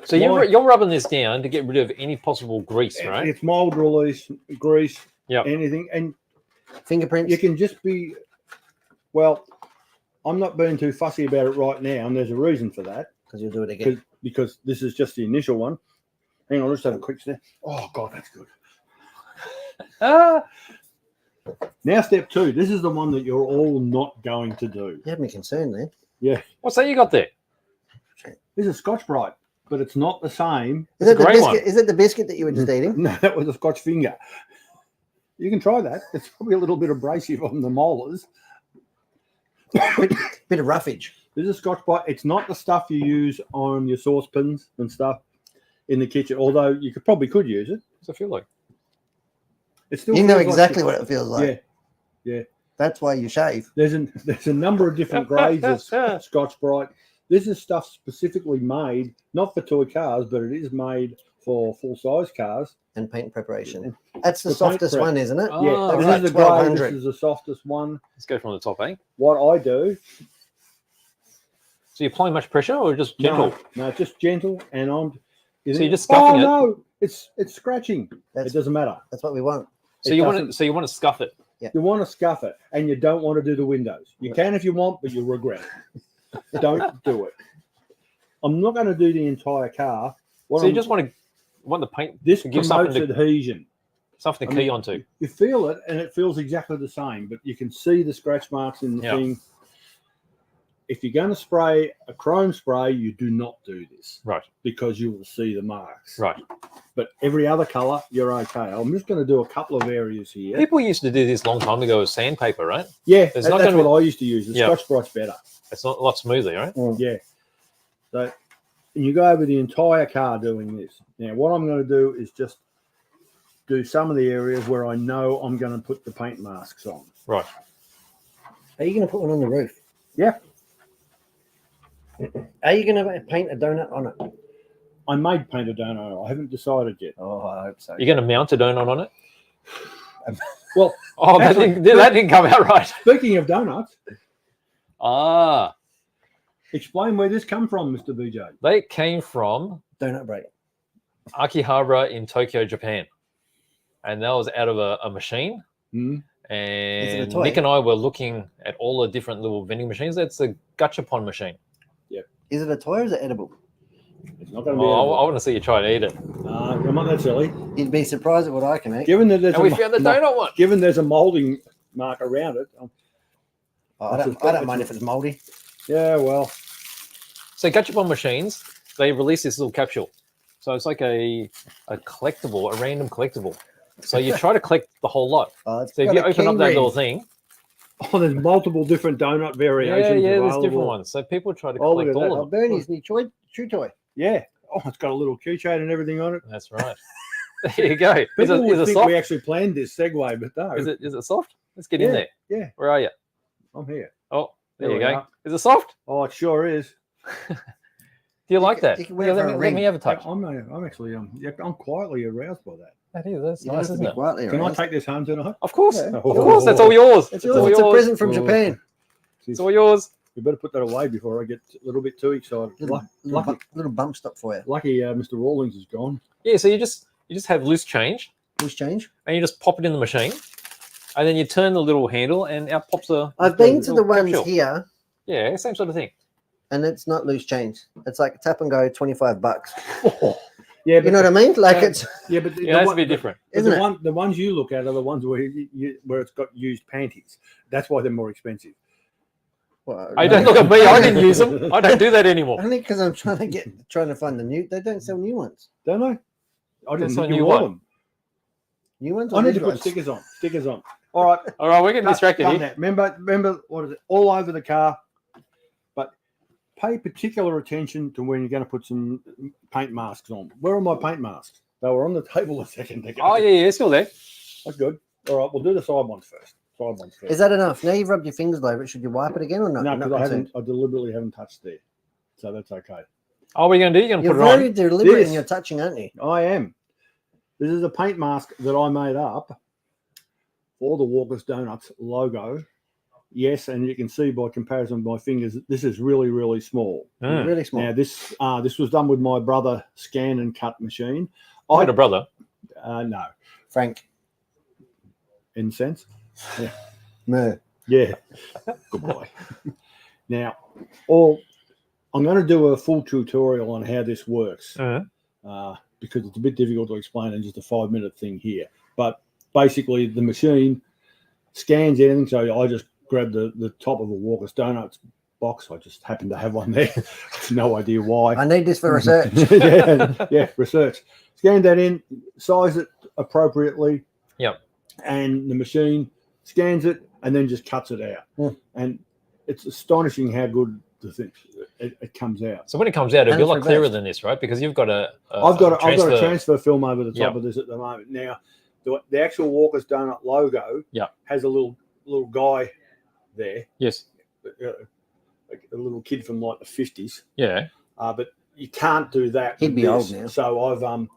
So you're rubbing this down to get rid of any possible grease, right? It's mold release, grease, Yep. anything. And Fingerprints. you can just be, well, I'm not being too fussy about it right now, and there's a reason for that. Because you'll do it again. Because this is just the initial one. Hang on, let's have a quick step. Oh, God, that's good. Now, step 2. This is the one that you're all not going to do. You had me concerned there. Yeah. What's that you got there? This is Scotch Brite, but it's not the same. Is it the grey biscuit? one. Is it the biscuit that you were just eating? No, that was a Scotch finger. You can try that. It's probably a little bit abrasive on the molars. Bit of roughage. This is a Scotch Brite. It's not the stuff you use on your saucepans and stuff in the kitchen, although you probably could use it. What's it feel like? It still You know feels like exactly what it feels like. Yeah. That's why you shave. There's a number of different grades of Scotch Brite. This is stuff specifically made, not for toy cars, but it is made for full-size cars. And paint preparation. That's the The paint softest prep. one, isn't it? Oh, Yeah, right. this like is the grade. 1200. This is the softest one. Let's go from the top, eh? What I do, So you're applying much pressure or just gentle? no, just gentle, and So you're just scuffing it? No, it's scratching. That's, It doesn't matter. that's what we want. So It you want doesn't- to, so you want to scuff it? You want to scuff it, and you don't want to do the windows. You can if you want, but you'll regret it. Don't do it. I'm not going to do the entire car. What So you I'm- just want the paint this to give promotes something to adhesion. something to I key mean, onto. You feel it, and it feels exactly the same, but you can see the scratch marks in the Yeah. thing. If you're going to spray a chrome spray, you do not do this, Right. because you will see the marks. Right. But every other color, you're okay. I'm just going to do a couple of areas here. People used to do this a long time ago with sandpaper, right? Yeah, There's that's not gonna what I used to use. The Yeah. Scotch Brite's better. It's not a lot smoother, right? Yeah. So, and you go over the entire car doing this. Now, what I'm going to do is just do some of the areas where I know I'm going to put the paint masks on. Right. Are you going to put one on the roof? Yeah. Are you going to paint a donut on it? I might paint a donut. I haven't decided yet. Oh, I hope so. You're going to mount a donut on it? Well, Oh, actually, that didn't come out right. speaking of donuts, Ah, explain where this come from, Mr. BJ. they came from Donut break. Akihabara in Tokyo, Japan. And that was out of a machine. Hmm. And toy? Nick and I were looking at all the different little vending machines. It's a gachapon machine. Is it a toy or is it edible? It's not going to be. Oh, I want to see you try and eat it. I'm not that silly. You'd be surprised at what I can eat. Given that there's And we found the donut one. given there's a molding mark around it. I don't mind if it's moldy. Yeah, well, So gachapon machines, they release this little capsule. So it's like a collectible, a random collectible. So you try to collect the whole lot. It's So if got you a open up key that ring. little thing, there's multiple different donut variations. there's available. different ones. So people try to Oh, look collect at all that. of Oh, them. Bernie's new chew toy. Yeah. Oh, it's got a little keychain and everything on it. That's right. There you go. Is People it, would is it think soft? we actually planned this segue, but no. Is it soft? Let's get in there. Yeah. Where are you? I'm here. Oh, there you we go. are. Is it soft? Oh, it sure is. Do you like that? you can wear it Yeah, for a let ring. me have a touch. I'm actually I'm quietly aroused by that. That is. That's You don't nice, have to isn't be it? quietly Can I around. take this home tonight? Of course. Yeah. Of course. That's all yours. It's It's all yours. It's a yours. present from Oh. Japan. It's all yours. You better put that away before I get a little bit too excited. Little bump stop for you. Lucky Mr. Rawlings is gone. Yeah. So you just have loose change, Loose change. and you just pop it in the machine, and then you turn the little handle, and out pops a. I've been to the little ones capsule. here, Yeah, same sort of thing. and it's not loose change. It's like tap and go, $25. Yeah, You know what I mean? Like it's yeah, but Yeah, that's a bit different. Isn't it? the ones you look at are the ones where it's got used panties. That's why they're more expensive. well, I don't look at me. I didn't use them. I don't do that anymore. Only because I'm trying to find the new. They don't sell new ones. Don't they? I didn't That's think a you new want one. them. New ones. I or need to new put ones? stickers on. Stickers on. All right. All right, we're getting distracted Done here. that. Remember what is it? All over the car. But pay particular attention to when you're going to put some paint masks on. Where are my paint masks? They were on the table a second ago. Oh yeah, still there. That's good. All right, we'll do the side ones first. Is that enough? Now you've rubbed your fingers over it. Should you wipe it again or not? No, You're because not I concerned. deliberately haven't touched there. So that's okay. Oh, what are you going to do? You're going to You're put it on. very deliberate This- in your touching, aren't you? I am. This is a paint mask that I made up for the Walker's Donuts logo. Yes, and you can see by comparison with my fingers, this is really, really small. Mm. Really small. Now, this was done with my brother scan and cut machine. I had a brother. No, Frank. in sense. No. Yeah. Good boy. Now, I'm going to do a full tutorial on how this works because it's a bit difficult to explain in just a 5-minute thing here. But basically, the machine scans anything. So I just grab the top of a Walker's Donuts box. I just happen to have one there. No idea why. I need this for research. yeah, research. Scan that in, size it appropriately. Yep. And the machine scans it and then just cuts it out. Mm. And it's astonishing how good the thing it comes out. So when it comes out, it'll And be a it's lot clearer reversed. than this, right? Because you've got I've got a transfer film over the top Yep. of this at the moment. Now, the actual Walker's Donut logo Yep. has a little guy there, Yes. a little kid from like the 50s. Yeah. But you can't do that. He'd with be this. old now. So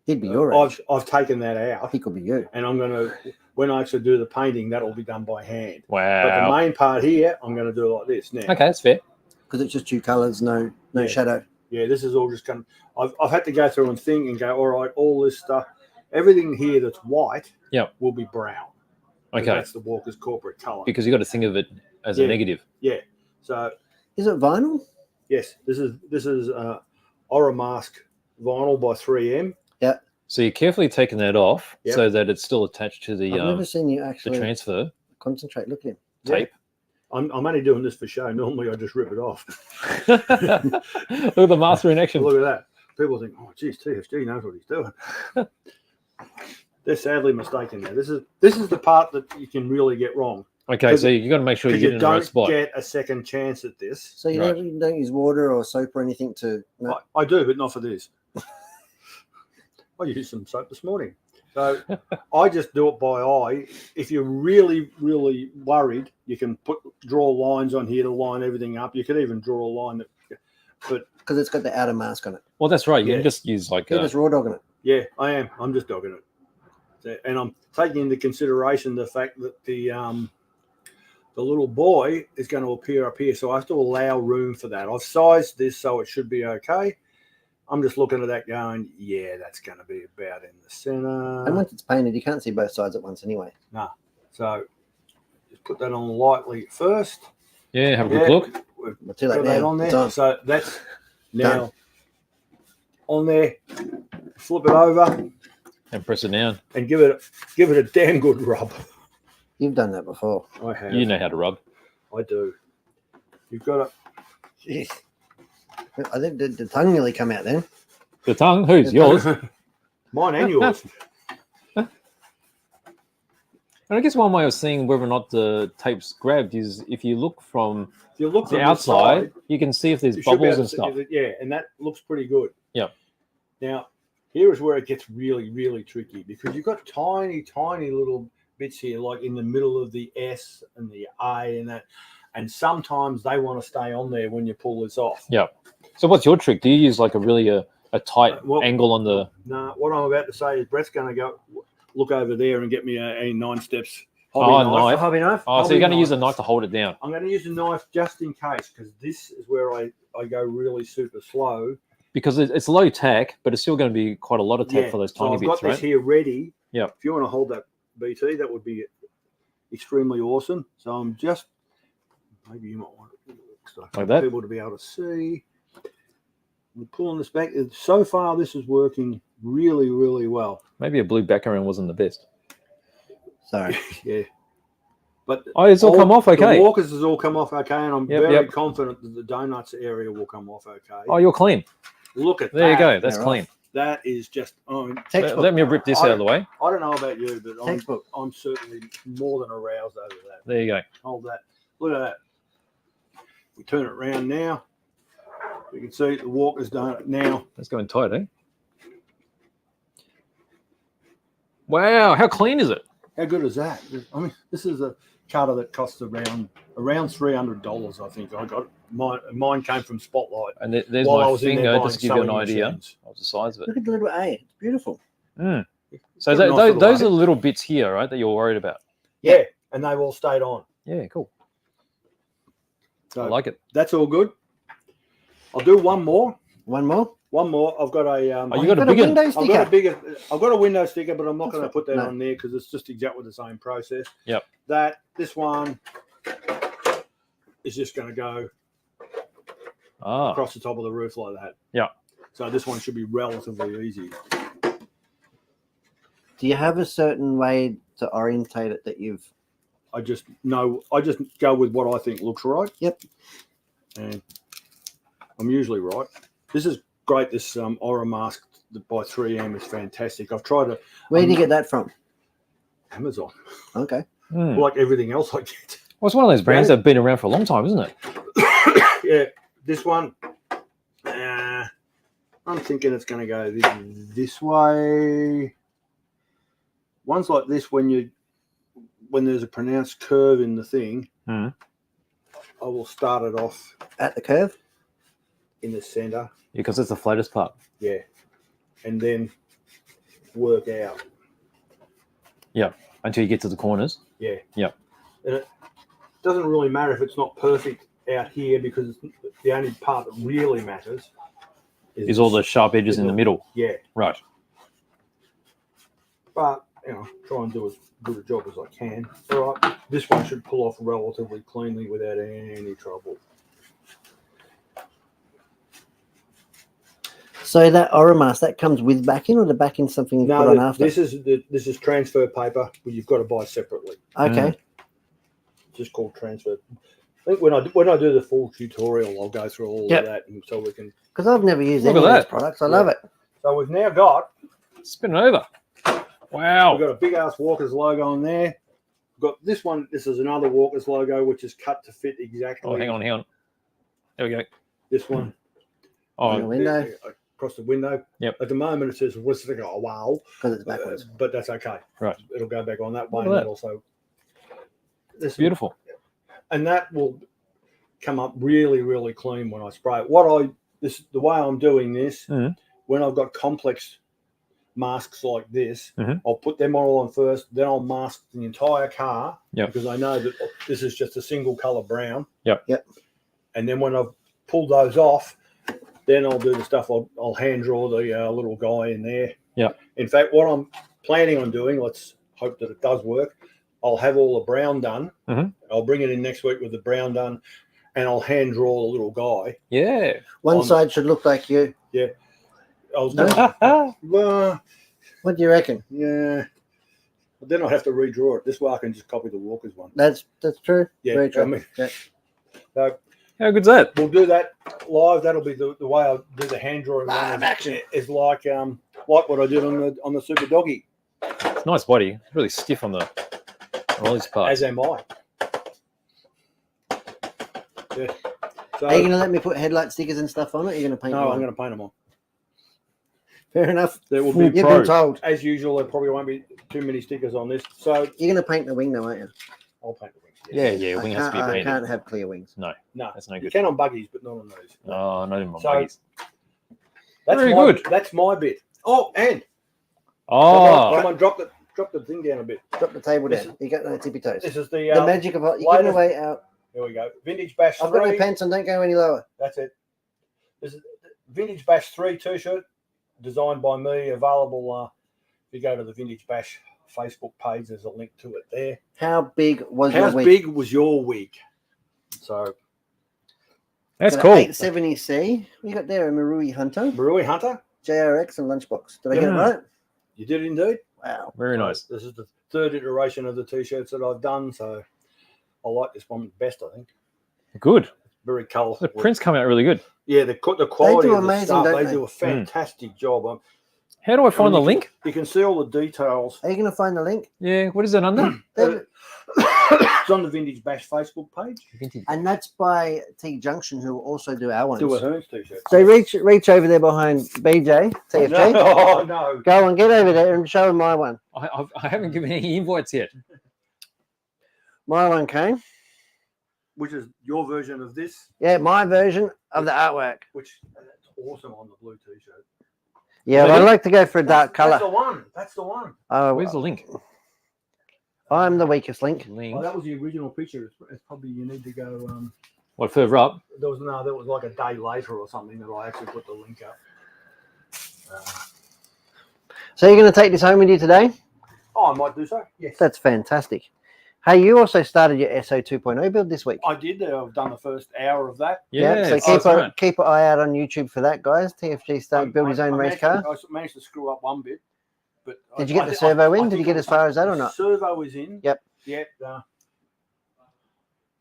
He'd be your age. I've taken that out, He could be you. and I'm gonna when I actually do the painting, that'll be done by hand. But the Wow. main part here, I'm gonna do it like this now. Okay, that's fair. Because it's just two colours, no Yeah. shadow. Yeah, this is all just come. I've had to go through and think and go, all right, all this stuff, everything here that's white, Yep. will be brown. Okay. That's the Walker's corporate color. Because you got to think of it as a Yeah. negative. Yeah. So Is it vinyl? yes, this is Aura Mask vinyl by 3M. So you're carefully taking that off Yep. so that it's still attached to the I've never seen you the actually transfer concentrate. Look at him. tape. I'm only doing this for show. Normally I just rip it off. Look at the master in action. Look at that. People think, oh, geez, TFG knows what he's doing. They're sadly mistaken there. This is the part that you can really get wrong. Okay, so you got to make sure you Because get you in the right don't spot. get a second chance at this. So you Right. don't use water or soap or anything to. No. I do, but not for this. I used some soap this morning. So I just do it by eye. If you're really, really worried, you can draw lines on here to line everything up. You could even draw a line but Because it's got the outer mask on it. Well, that's right. You Yeah. can just use like You're just raw dogging it. yeah, I am. I'm just dogging it. So, and I'm taking into consideration the fact that the little boy is going to appear up here. So I have to allow room for that. I've sized this so it should be okay. I'm just looking at that going, yeah, that's going to be about in the center. And once it's painted, you can't see both sides at once anyway. So just put that on lightly first. yeah, have a good look. We've But too late got that now. on It's there. on. So that's now Done. on there. Flip it over And press it down. and give it a damn good rub. You've done that before. I have. You know how to rub. I do. You've got Jeez. I think the tongue nearly come out then. The tongue, who's yours? to mine and yours. And I guess one way of seeing whether or not the tape's grabbed is if you look from If you look the from outside, side, you can see if there's you should be bubbles able and to stuff. see that- yeah, and that looks pretty good. Yep. Now, here is where it gets really, really tricky because you've got tiny, tiny little bits here, like in the middle of the S and the A and that. And sometimes they want to stay on there when you pull this off. So what's your trick? Do you use like a tight Well- angle on the... No, what I'm about to say is Brett's going to go look over there and get me a 9 steps Oh, hobby knife. A hobby knife? Oh, so you're going to Hobby use a knife. knife to hold it down. I'm going to use a knife just in case because this is where I go really super slow. Because it's low tack, but it's still going to be quite a lot of tack for those so tiny I've bits, got right? this here ready. Yep. If you want to hold that BT, that would be extremely awesome. So I'm just, maybe you might want Like that? people to be able to see. I'm pulling this back. So far, this is working really, really well. Maybe a blue background wasn't the best. Sorry. Yeah. But Oh, it's all come off okay. The Walkers has all come off okay, and I'm Yep, very yep. confident that the donuts area will come off okay. Oh, you're clean. Look at There that. you go. That's Yeah, right. clean. That is just, Textbook. Let me rip this out of the way. I don't know about you, but Textbook. I'm certainly more than aroused over that. There you go. Hold that. Look at that. We turn it around now. You can see the Walker's done it now. That's going tight, eh? Wow, how clean is it? How good is that? I mean, this is a cutter that costs around $300, I think. I got mine came from Spotlight. And there's While I my was in there finger, buying just to give you an sewing idea machines. of the size of it. Look at the little A. It's beautiful. So Give it a nice little those A. are the little bits here, right, that you're worried about. Yeah, and they've all stayed on. Yeah, cool. So I like it. that's all good. I'll do one more. One more. One more. I've got a. Oh, you You've got a big one. window I've got sticker. a bigger. I've got a window sticker, but I'm not That's going to right. put that No. on there because it's just exactly the same process. Yep. This one is just going to go Ah, across the top of the roof like that. Yeah. So this one should be relatively easy. Do you have a certain way to orientate it that you've? I just go with what I think looks right. Yep. And I'm usually right. This is great. This Aura mask by 3M is fantastic. I've tried it Where do you get that from? Amazon, Okay. hmm. like everything else I get. Well, it's one of those brands that have been around for a long time, isn't it? Yeah, this one. I'm thinking it's going to go this way. Ones like this, when there's a pronounced curve in the thing, I will start it off At the curve? in the center. Because it's the flattest part. Yeah, and then work out. Yeah, until you get to the corners. Yeah. Yep. And it doesn't really matter if it's not perfect out here, because the only part that really matters Is all the sharp edges in the middle. Yeah. Right. But, try and do as good a job as I can. All right. This one should pull off relatively cleanly without any trouble. So that Oromask, that comes with backing, or the backing something you put on after? this is transfer paper, but you've got to buy separately. Okay. It's just called transfer. I think when I do the full tutorial, I'll go through all of that, and so we can. Because I've never used Look any at of that. these products. I love it. So we've now got. Spin it over. Wow. We've got a big ass Walker's logo on there. We've got this one. This is another Walker's logo, which is cut to fit exactly. Oh, hang on. There we go. This one. Oh, In the window. Across the window. Yep. At the moment, it says Whistler. Oh, wow. Because it's backwards. But that's okay. Right. It'll go back on that way. Look And at that that. also. This beautiful. And that will come up really, really clean when I spray it. The way I'm doing this, when I've got complex masks like this, I'll put them all on first, then I'll mask the entire car, because I know that this is just a single color brown. Yep. And then when I've pulled those off, then I'll do the stuff. I'll hand draw the little guy in there. Yeah. In fact, what I'm planning on doing, let's hope that it does work, I'll have all the brown done. I'll bring it in next week with the brown done, and I'll hand draw the little guy. Yeah. One side should look like you. Yeah. I was What do you reckon? Yeah. But then I have to redraw it. This way I can just copy the Walker's one. That's true. Yeah. Very true. I mean, Yeah. So How good's that? we'll do that live. That'll be the way I'll do the hand drawing. Live action. Is like what I did on the Super Doggy. It's nice body. It's really stiff on all these parts. As am I. Yeah. So, Are you going to let me put headlight stickers and stuff on it? Or are you going to paint no, them I'm on? going to paint them on. Fair enough. There will You've be, been told. as usual, there probably won't be too many stickers on this. So You're going to paint the wing though, aren't you? I'll paint the wings. Yeah, wing has to be I painted. can't have clear wings. No, That's no you good. can on buggies, but not on those. Oh, not even my So- buggies. That's Very my, good. That's my bit. Oh, and Oh, someone drop the thing down a bit. Drop the table This down. You got no tippy toes. This is the The magic of you're giving away out. Here we go. Vintage Bash I've got 3. my pants on. Don't go any lower. That's it. This is Vintage Bash 3 t-shirt designed by me. Available if you go to the Vintage Bash Facebook page. There's a link to it there. How big was How your wig? big was your wig? So that's Got cool. an 870C. You got there a Marui Hunter, Marui Hunter, JRX, and Lunchbox. Did I get it Yeah. right? you did indeed. Wow. Very nice. This is the third iteration of the t-shirts that I've done. So I like this one best. I think Good. very colourful. The prints come out really good. Yeah, the quality do of the amazing, stuff. don't They they? do a fantastic job. How do I find the you link? You can see all the details. Are you going to find the link? Yeah, what is it under? It's on the Vintage Bash Facebook page. And that's by T Junction, who will also do our ones. Do a Hearns t-shirt. So reach over there behind BJ, TFG. No, no. Go on, get over there and show him my one. I haven't given any invites yet. My one came. Which is your version of this, Yeah, my version of the artwork. which that's awesome on the blue t-shirt. Yeah, but I like to go for a dark That's colour. the one. That's the one. Oh, Where's the link? I'm the weakest link. Link. Oh, that was the original picture. It's probably you need to go. What, further up? There was like a day later or something that I actually put the link up. So you're going to take this home with you today? I might do so. Yes, That's fantastic. Hey, you also started your SO 2.0 build this week. I did. I've done the first hour of that. Yeah. So keep an eye out on YouTube for that, guys. TFG started build his own race car. I managed to screw up one bit, but Did you get the servo in? Did you get as far as that or not? Servo is in. Yep. Yep.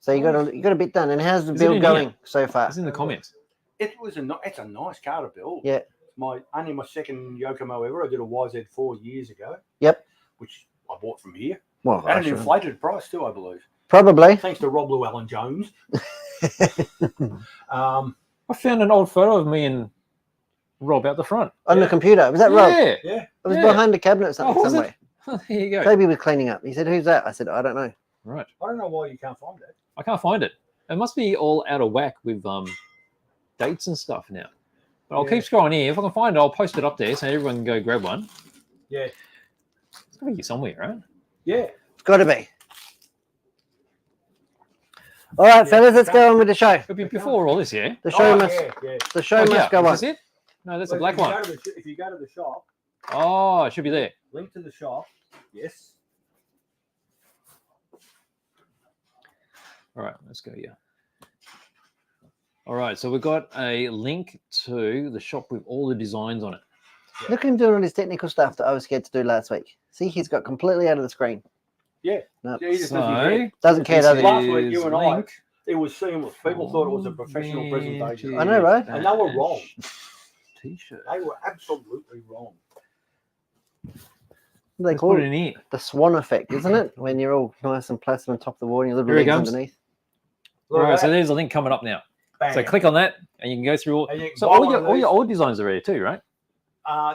So you got a bit done. And how's the Is it in build going so far? It's in the comments. It's a nice car to build. Yeah. Only my second Yokomo ever. I did a YZ4 years ago. Yep. Which I bought from here. Well, At an inflated price too, I believe. Probably. Thanks to Rob Llewellyn Jones. I found an old photo of me and Rob out the front. On the computer. Was that Rob? Yeah. Yeah. It was Yeah. behind the cabinet or Oh, something was somewhere. it? There you go. Toby was cleaning up. He said, "Who's that?" I said, "I don't know." Right. I don't know why you can't find it. I can't find it. It must be all out of whack with dates and stuff now. But I'll keep scrolling here. If I can find it, I'll post it up there so everyone can go grab one. Yeah. It's gotta be somewhere, right? Yeah. It's got to be. All right, fellas, let's go on with the show. It'll be before all this, yeah? The show Oh, must. yeah. The show Oh, must yeah. go on. Is this it? No, that's a Well, black one. If you go to the shop, Oh, it should be there. link to the shop. Yes. All right, let's go here. All right, so we've got a link to the shop with all the designs on it. Look at him doing all his technical stuff that I was scared to do last week. See, he's got completely out of the screen. Yeah. Nope. Yeah, he just doesn't care. Doesn't care, this does he? Last week, you is and I- link. It was seamless. People thought it was a professional presentation. I know, right? And they were wrong. T-shirt. They were absolutely wrong. They Let's call put it it in here. the swan effect, isn't it? When you're all nice and placid on top of the wall and your little Here it legs comes. underneath. All Look at right, so that. there's a link coming up now. Bang. So click on that, and you can go through all. And you can So buy all one your of all your these. old designs are there too, right?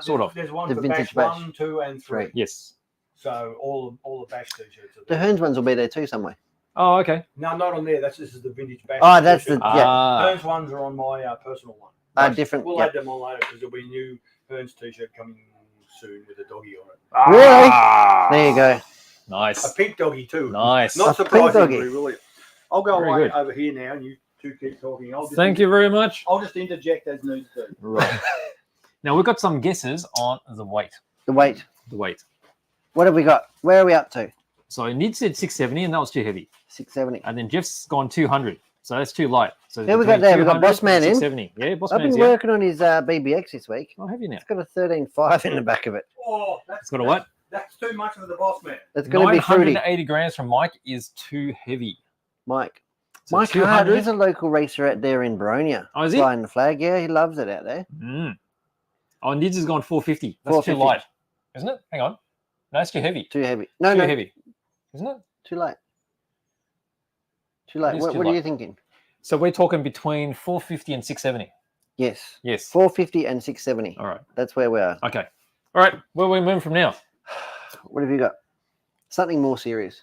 Sort of. There's one The for vintage bash, bash. 1, 2, and 3. Yes. So all the bash t-shirts are The there. Hearns ones will be there too somewhere. Oh, okay. No, not on there. This is the vintage bash. Oh, that's the t-shirt. yeah. Hearns ones are on my personal one. Different. We'll Yeah. add them on later because there'll be a new Hearns t-shirt coming soon with a doggy on it. Really? Ah, There you go. A Nice. pink doggy too. Nice. Not A pink surprisingly, doggy. really. I'll go Very away good. over here now, and you two keep talking. Thank you very much. I'll just interject as needs be. Right. Now we've got some guesses on the weight. The weight. The weight. What have we got? Where are we up to? So Nid said 670, and that was too heavy. 670. And then Jeff's gone 200, so that's too light. So Here we got between there. We've got 200 Boss Man and in. 670. Yeah, Boss I've Man's been here. working on his BBX this week. Oh, have you now? It's got a 13.5 in the back of it. Oh, It's got a what? That's too much for the boss man. It's going to be fruity. 980 grams from Mike is too heavy. Mike. So Mike Hart 200 is a local racer out there in Baronia. Oh, is he? Flying the flag. Yeah, he loves it out there. Mm. Oh, Nids has gone 450. That's 450. too light, isn't it? Hang on. No, it's too heavy. Too heavy. No, Too no. heavy, isn't it? Too light. Too light. It is What too are you light. thinking? So we're talking between 450 and 670. Yes. Yes. 450 and 670. All right. That's where we are. Okay. All right. Where are we moving from now? What have you got? Something more serious.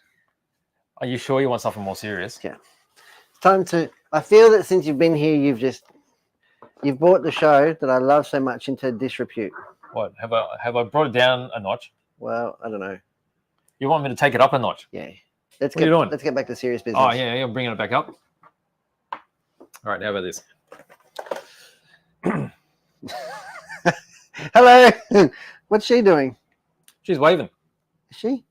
Are you sure you want something more serious? Yeah. It's time to. I feel that since you've been here, you've brought the show that I love so much into disrepute. What have I brought it down a notch? Well, I don't know. You want me to take it up a notch? Yeah. Let's What are you doing? Let's get back to serious business. Oh yeah, I'm bringing it back up. All right. How about this? Hello. What's she doing? She's waving. Is she?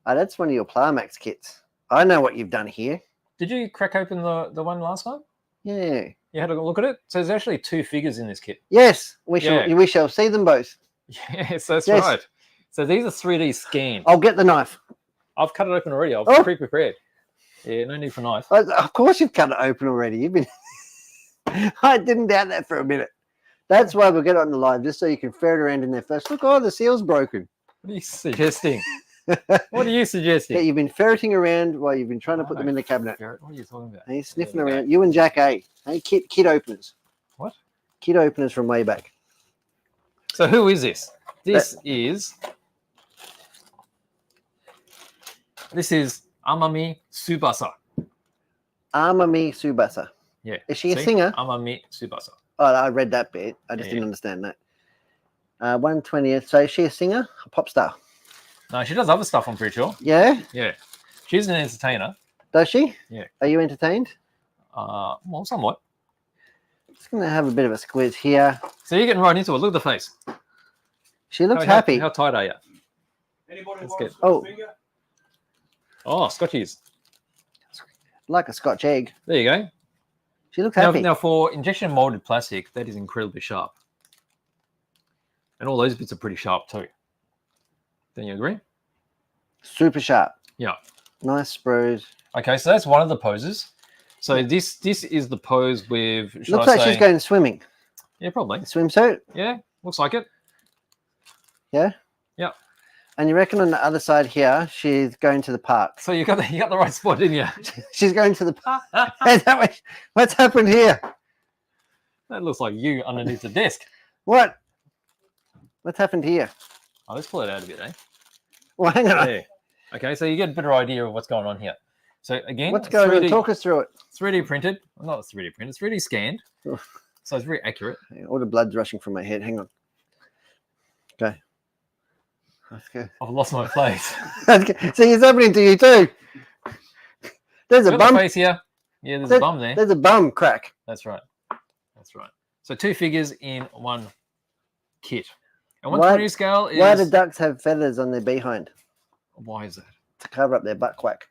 Oh, that's one of your Plamax kits. I know what you've done here. Did you crack open the one last time? Yeah. You had a look at it. So there's actually 2 figures in this kit. Yes. Yeah. We shall see them both. Yes, that's Yes. right. So these are 3D scans. I'll get the knife. I've cut it open already. I've Oh. pre-prepared. Yeah, no need for knife. Of course you've cut it open already. You've been. I didn't doubt that for a minute. That's why we'll get on the live, just so you can ferret around in there first. Look, oh, the seal's broken. What are you suggesting? What are you Yeah, suggesting? you've been ferreting around while you've been trying to put them in the cabinet. Ferret? What are you talking about? Hey, sniffing Yeah, okay. around. You and Jack A. Hey, kit openers. What? Kit openers from way back. So who is this? This is Amami Tsubasa. Amami Tsubasa. Yeah. Is she a See? singer? Amami Tsubasa. Oh, I read that bit. I just Yeah. didn't understand that. 120th. So is she a singer? A pop star? No, she does other stuff, I'm pretty sure. Yeah? Yeah. She's an entertainer. Does she? Yeah. Are you entertained? Well, somewhat. Just going to have a bit of a squiz here. So you're getting right into it. Look at the face. She looks How- happy. How tight are you? Anybody That's want good. a Oh. finger? Oh, Scotchies. Like a Scotch egg. There you go. She looks Now, happy. now, for injection molded plastic, that is incredibly sharp. And all those bits are pretty sharp too. Don't you agree? Super sharp. Yeah. Nice sprues. Okay, so that's one of the poses. So this is the pose with, should Looks I like say? she's going swimming. Yeah, probably. Swimsuit. Yeah, looks like it. Yeah. Yeah. And you reckon on the other side here, she's going to the park. So you got the right spot, didn't you? She's going to the park. Is that what's happened here? That looks like you underneath the desk. What? What's happened here? Oh, let's pull it out a bit, eh? Well, hang on. There. Okay, so you get a better idea of what's going on here. So again, What's going on? Talk us through it. 3D printed. Well, not 3D printed. It's 3D scanned. Oh. So it's very accurate. All the blood's rushing from my head. Hang on. Okay. Let's go. I've lost my place. See, it's happening to you too. There's a Got bum. the face here. Yeah, there's a bum there. There's a bum crack. That's right. That's right. So 2 figures in one kit. And Why- 120 scale is... Why do ducks have feathers on their behind? Why is that? To cover up their butt quack.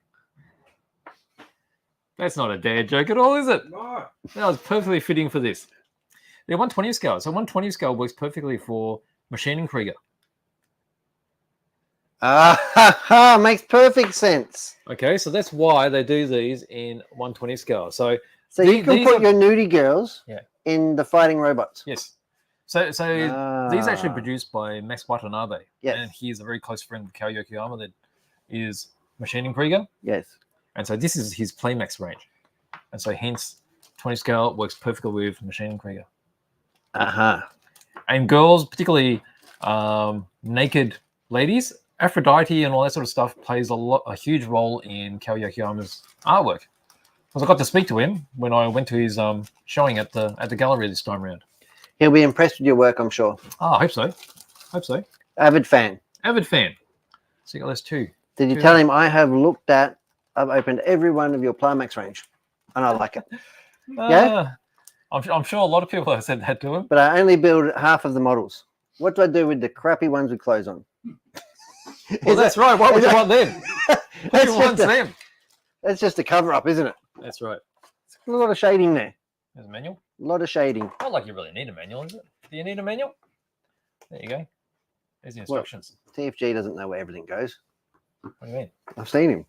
That's not a dad joke at all, is it? No. That was perfectly fitting for this. The 120 scale. So 120 scale works perfectly for machining Krieger. Makes perfect sense. Okay, so that's why they do these in 120 scale. So So you can these put are- your nudie girls Yeah. in the fighting robots. yes. So these are actually Ah. produced by Max Watanabe. Yes. And he's a very close friend of Kao Yokoyama that is machining Krieger. Yes. And so this is his Playmax range. And so hence 20 scale works perfectly with machining Krieger. Uh-huh. And girls, particularly naked ladies, Aphrodite and all that sort of stuff plays a huge role in Kao Yokoyama's artwork. Because I got to speak to him when I went to his showing at the gallery this time around. He'll be impressed with your work, I'm sure. Oh, I hope so. Hope so. Avid fan. Avid fan. So you got those two. Did you Two. tell him I've opened every one of your Playmax range and I like it. Yeah? I'm sure a lot of people have said that to him. But I only build half of the models. What do I do with the crappy ones with clothes on? Well, that's right. Why would you want them? That's Who wants them? That's just a cover up, isn't it? That's right. A lot of shading there. There's a manual. A lot of shading. Not like you really need a manual, is it? Do you need a manual? There you go. There's the instructions. TFG doesn't know where everything goes. What do you mean? I've seen him.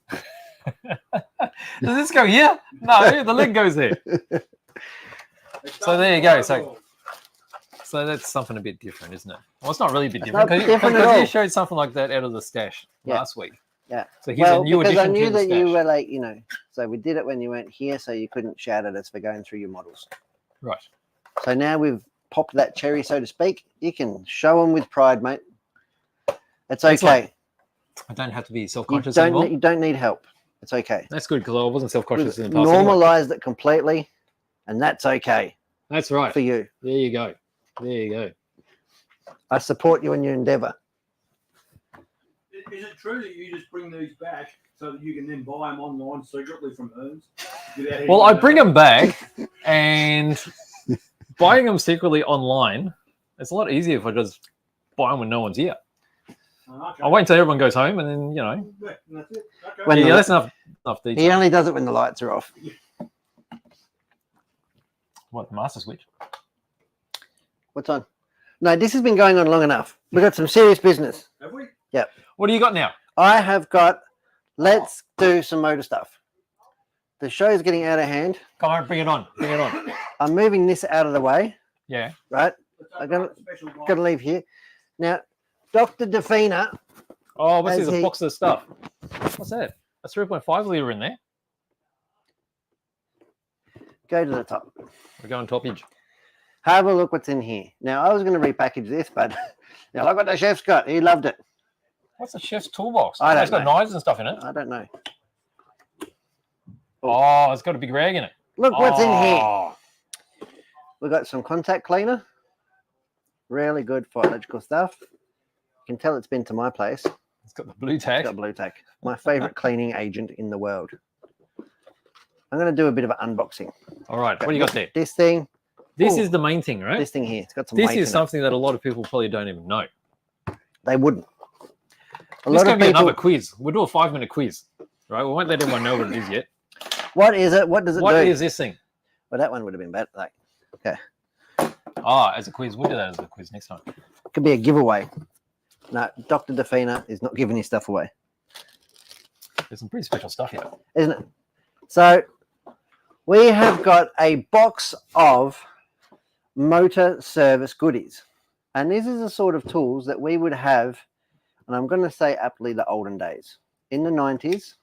Does this go here? No, the lid goes there. So there you go. So that's something a bit different, isn't it? Well, it's not really a bit It's different. not different at Because all. you showed something like that out of the stash Yeah. last week. Yeah. So here's a new because addition I knew to the that stash. you were like, so we did it when you weren't here, so you couldn't shout at us for going through your models. Right. So now we've popped that cherry, so to speak. You can show them with pride, mate. It's okay. Excellent. I don't have to be You self-conscious anymore. don't need help. It's okay. That's good because I wasn't self-conscious We've in the past. Anyway. normalized it completely, and that's okay That's right. for you. There you go. There you go. I support you in your endeavor. Is it true that you just bring these back so that you can then buy them online secretly from Hearns? without Well, I anyone bring knowing? them back, and buying them secretly online, it's a lot easier if I just buy them when no one's here. Oh, okay. I'll wait until everyone goes home, and then, Yeah, that's it. Okay. When yeah, the- that's enough detail. He only does it when the lights are off. What, the master switch? What's on? No, this has been going on long enough. We've got some serious business. Have we? What do you got now? I have got, let's do some motor stuff. The show's getting out of hand. Come on, bring it on. Bring it on. I'm moving this out of the way, Yeah. right? Let's I open gotta- up the special box. Got to leave here. Now, Dr. Defina, Oh, what's As this? A he- box of stuff. What's that? A 3.5 litre in there. go to the top. We're going toppage. Have a look what's in here. Now, I was going to repackage this, but now look what the chef's got. He loved it. What's the chef's toolbox? I don't It's got know. knives and stuff in it. I don't know. Oh, it's got a big rag in it. Look what's in here. Oh, We've got some contact cleaner. Really good for electrical stuff. You can tell it's been to my place. It's got the blue It's tack. got blue tack. My favorite cleaning agent in the world. I'm going to do a bit of an unboxing. All right, what do you got there? This thing, This Ooh. is the main thing, right? this thing here. It's got some This weight in is something that a lot of people probably don't even know. it. They wouldn't. A This lot could of be people. another quiz. We'll do a 5-minute quiz, right? We won't let everyone know what it is yet. What is it? What does it What do? is this thing? Well, that one would have been better. Like, Ah, as a quiz. We'll do that as a quiz next time. could be a giveaway. No, Dr. Defina is not giving his stuff away, There's some pretty special stuff here. isn't it? So we have got a box of motor service goodies. And this is the sort of tools that we would have and I'm going to say aptly the olden days. In the 90s,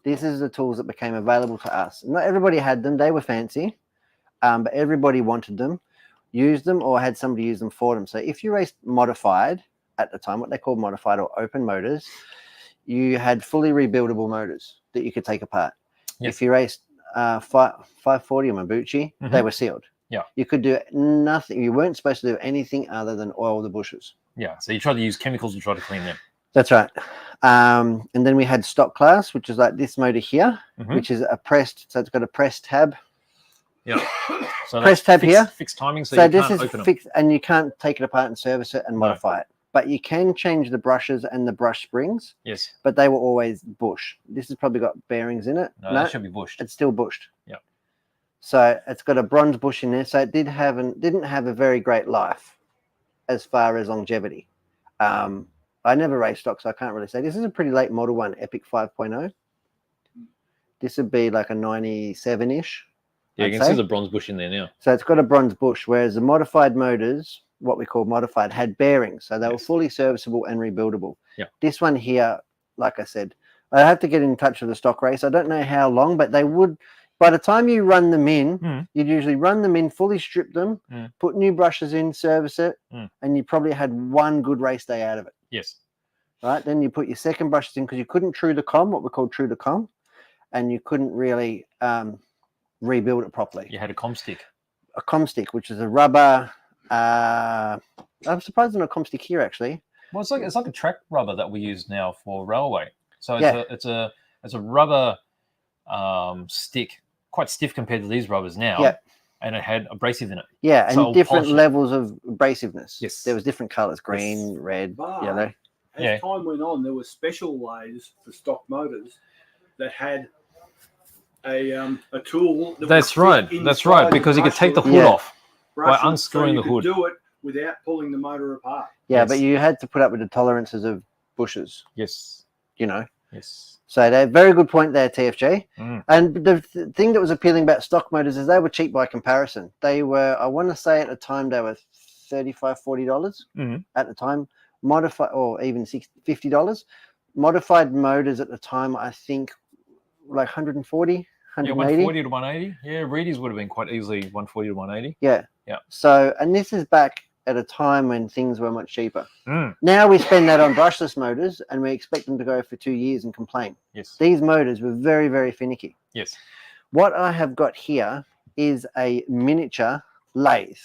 this is the tools that became available to us. Not everybody had them. They were fancy, but everybody wanted them, used them, or had somebody use them for them. So if you raced modified at the time, what they called modified or open motors, you had fully rebuildable motors that you could take apart. Yes. If you raced 540 or Mabuchi, they were sealed. Yeah. You could do nothing. You weren't supposed to do anything other than oil the bushes. Yeah. So you try to use chemicals to try to clean them. That's right. And then we had stock class, which is like this motor here, which is a pressed. So it's got a press tab. Yeah. So press tab here. Fixed timing, so you this can't is open fixed, and you can't take it apart and service it and modify it. But you can change the brushes and the brush springs. Yes. But they were always bush. This has probably got bearings in it. No, that should be bushed. It's still bushed. Yeah. So it's got a bronze bush in there. So it didn't have a very great life as far as longevity. I never raced stock, so I can't really say. This is a pretty late model one, Epic 5.0. This would be like a 97-ish. Yeah, you can see the bronze bush in there now. So it's got a bronze bush, whereas the modified motors, what we call modified, had bearings. So they were fully serviceable and rebuildable. Yeah. This one here, like I said, I have to get in touch with the stock race. I don't know how long, but they would, by the time you run them in, you'd usually run them in, fully strip them, put new brushes in, service it, and you probably had one good race day out of it. Yes. Right. Then you put your second brushes in because you couldn't true the com, what we call true the com, and you couldn't really rebuild it properly. You had a com stick. A com stick, which is a rubber. I'm surprised there's no com stick here actually. Well, it's like a track rubber that we use now for railway. So it's a rubber stick, quite stiff compared to these rubbers now. Yeah. And it had abrasive in it. Yeah, so and different levels of abrasiveness. Yes. There was different colors: green, red, yellow. As time went on, there were special lathes for stock motors that had a tool. That's right. That's right. Because you could take the hood off by unscrewing the hood. Do it without pulling the motor apart. Yeah, but you had to put up with the tolerances of bushes. Yes. You know. Yes. So they're very good point there, TFJ. And the thing that was appealing about stock motors is they were cheap by comparison. They were, I want to say at the time, they were $35, $40 at the time. Modified, or even $50. Modified motors at the time, I think, like 140, 180. Yeah, 140 to 180. Yeah, Reedy's would have been quite easily 140 to 180. Yeah. Yeah. So, and this is back at a time when things were much cheaper. Now we spend that on brushless motors and we expect them to go for 2 years and complain. Yes. These motors were very, very finicky. Yes. What I have got here is a miniature lathe,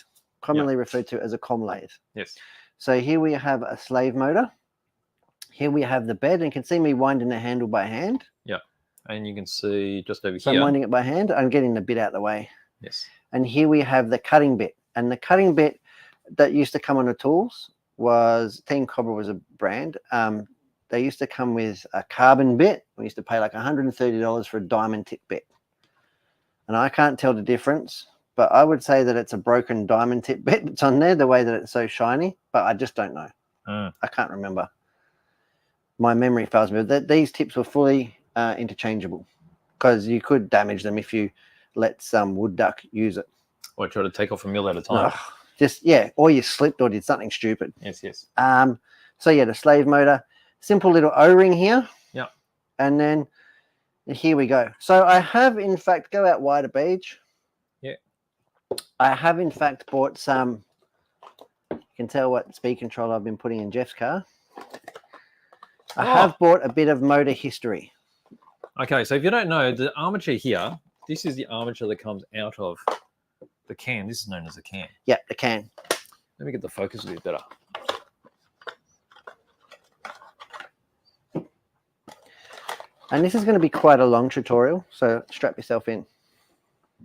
commonly referred to as a com lathe. Yes. So here we have a slave motor. Here we have the bed, and you can see me winding the handle by hand. Yeah. And you can see just over So here. I'm winding it by hand. I'm getting the bit out of the way. Yes. And here we have the cutting bit. And the cutting bit that used to come on the tools was, Team Cobra was a brand. They used to come with a carbon bit. We used to pay like $130 for a diamond tip bit. And I can't tell the difference, but I would say that it's a broken diamond tip bit that's on there, the way that it's so shiny, but I just don't know. I can't remember. My memory fails me. These tips were fully interchangeable because you could damage them if you let some wood duck use it. Or try to take off a mill at a time. Or you slipped or did something stupid. Yes, yes. So yeah, the slave motor, simple little O-ring here. Yeah. And then here we go. So I have, in fact, go out wider, Beach. Yeah. I have, in fact, bought some, you can tell what speed control I've been putting in Jeff's car. I have bought a bit of motor history. Okay, so if you don't know, the armature here, this is the armature that comes out of the can. This is known as a can. Yeah, the can. Let me get the focus a bit better. And this is going to be quite a long tutorial, so strap yourself in.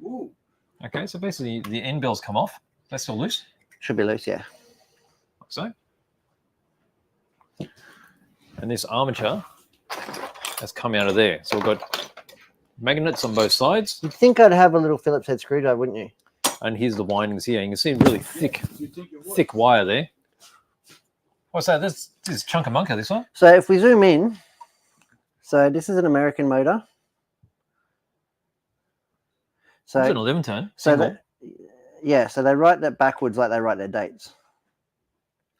Ooh. Okay, so basically the end bells come off. That's still loose. Should be loose, yeah. Like so. And this armature has come out of there. So we've got magnets on both sides. You'd think I'd have a little Phillips head screwdriver, wouldn't you? And here's the windings here. You can see really thick wire there. What's that? This is Chunkamunka, this one. So if we zoom in, so this is an American motor. So It's an 11 turn. so they write that backwards like they write their dates.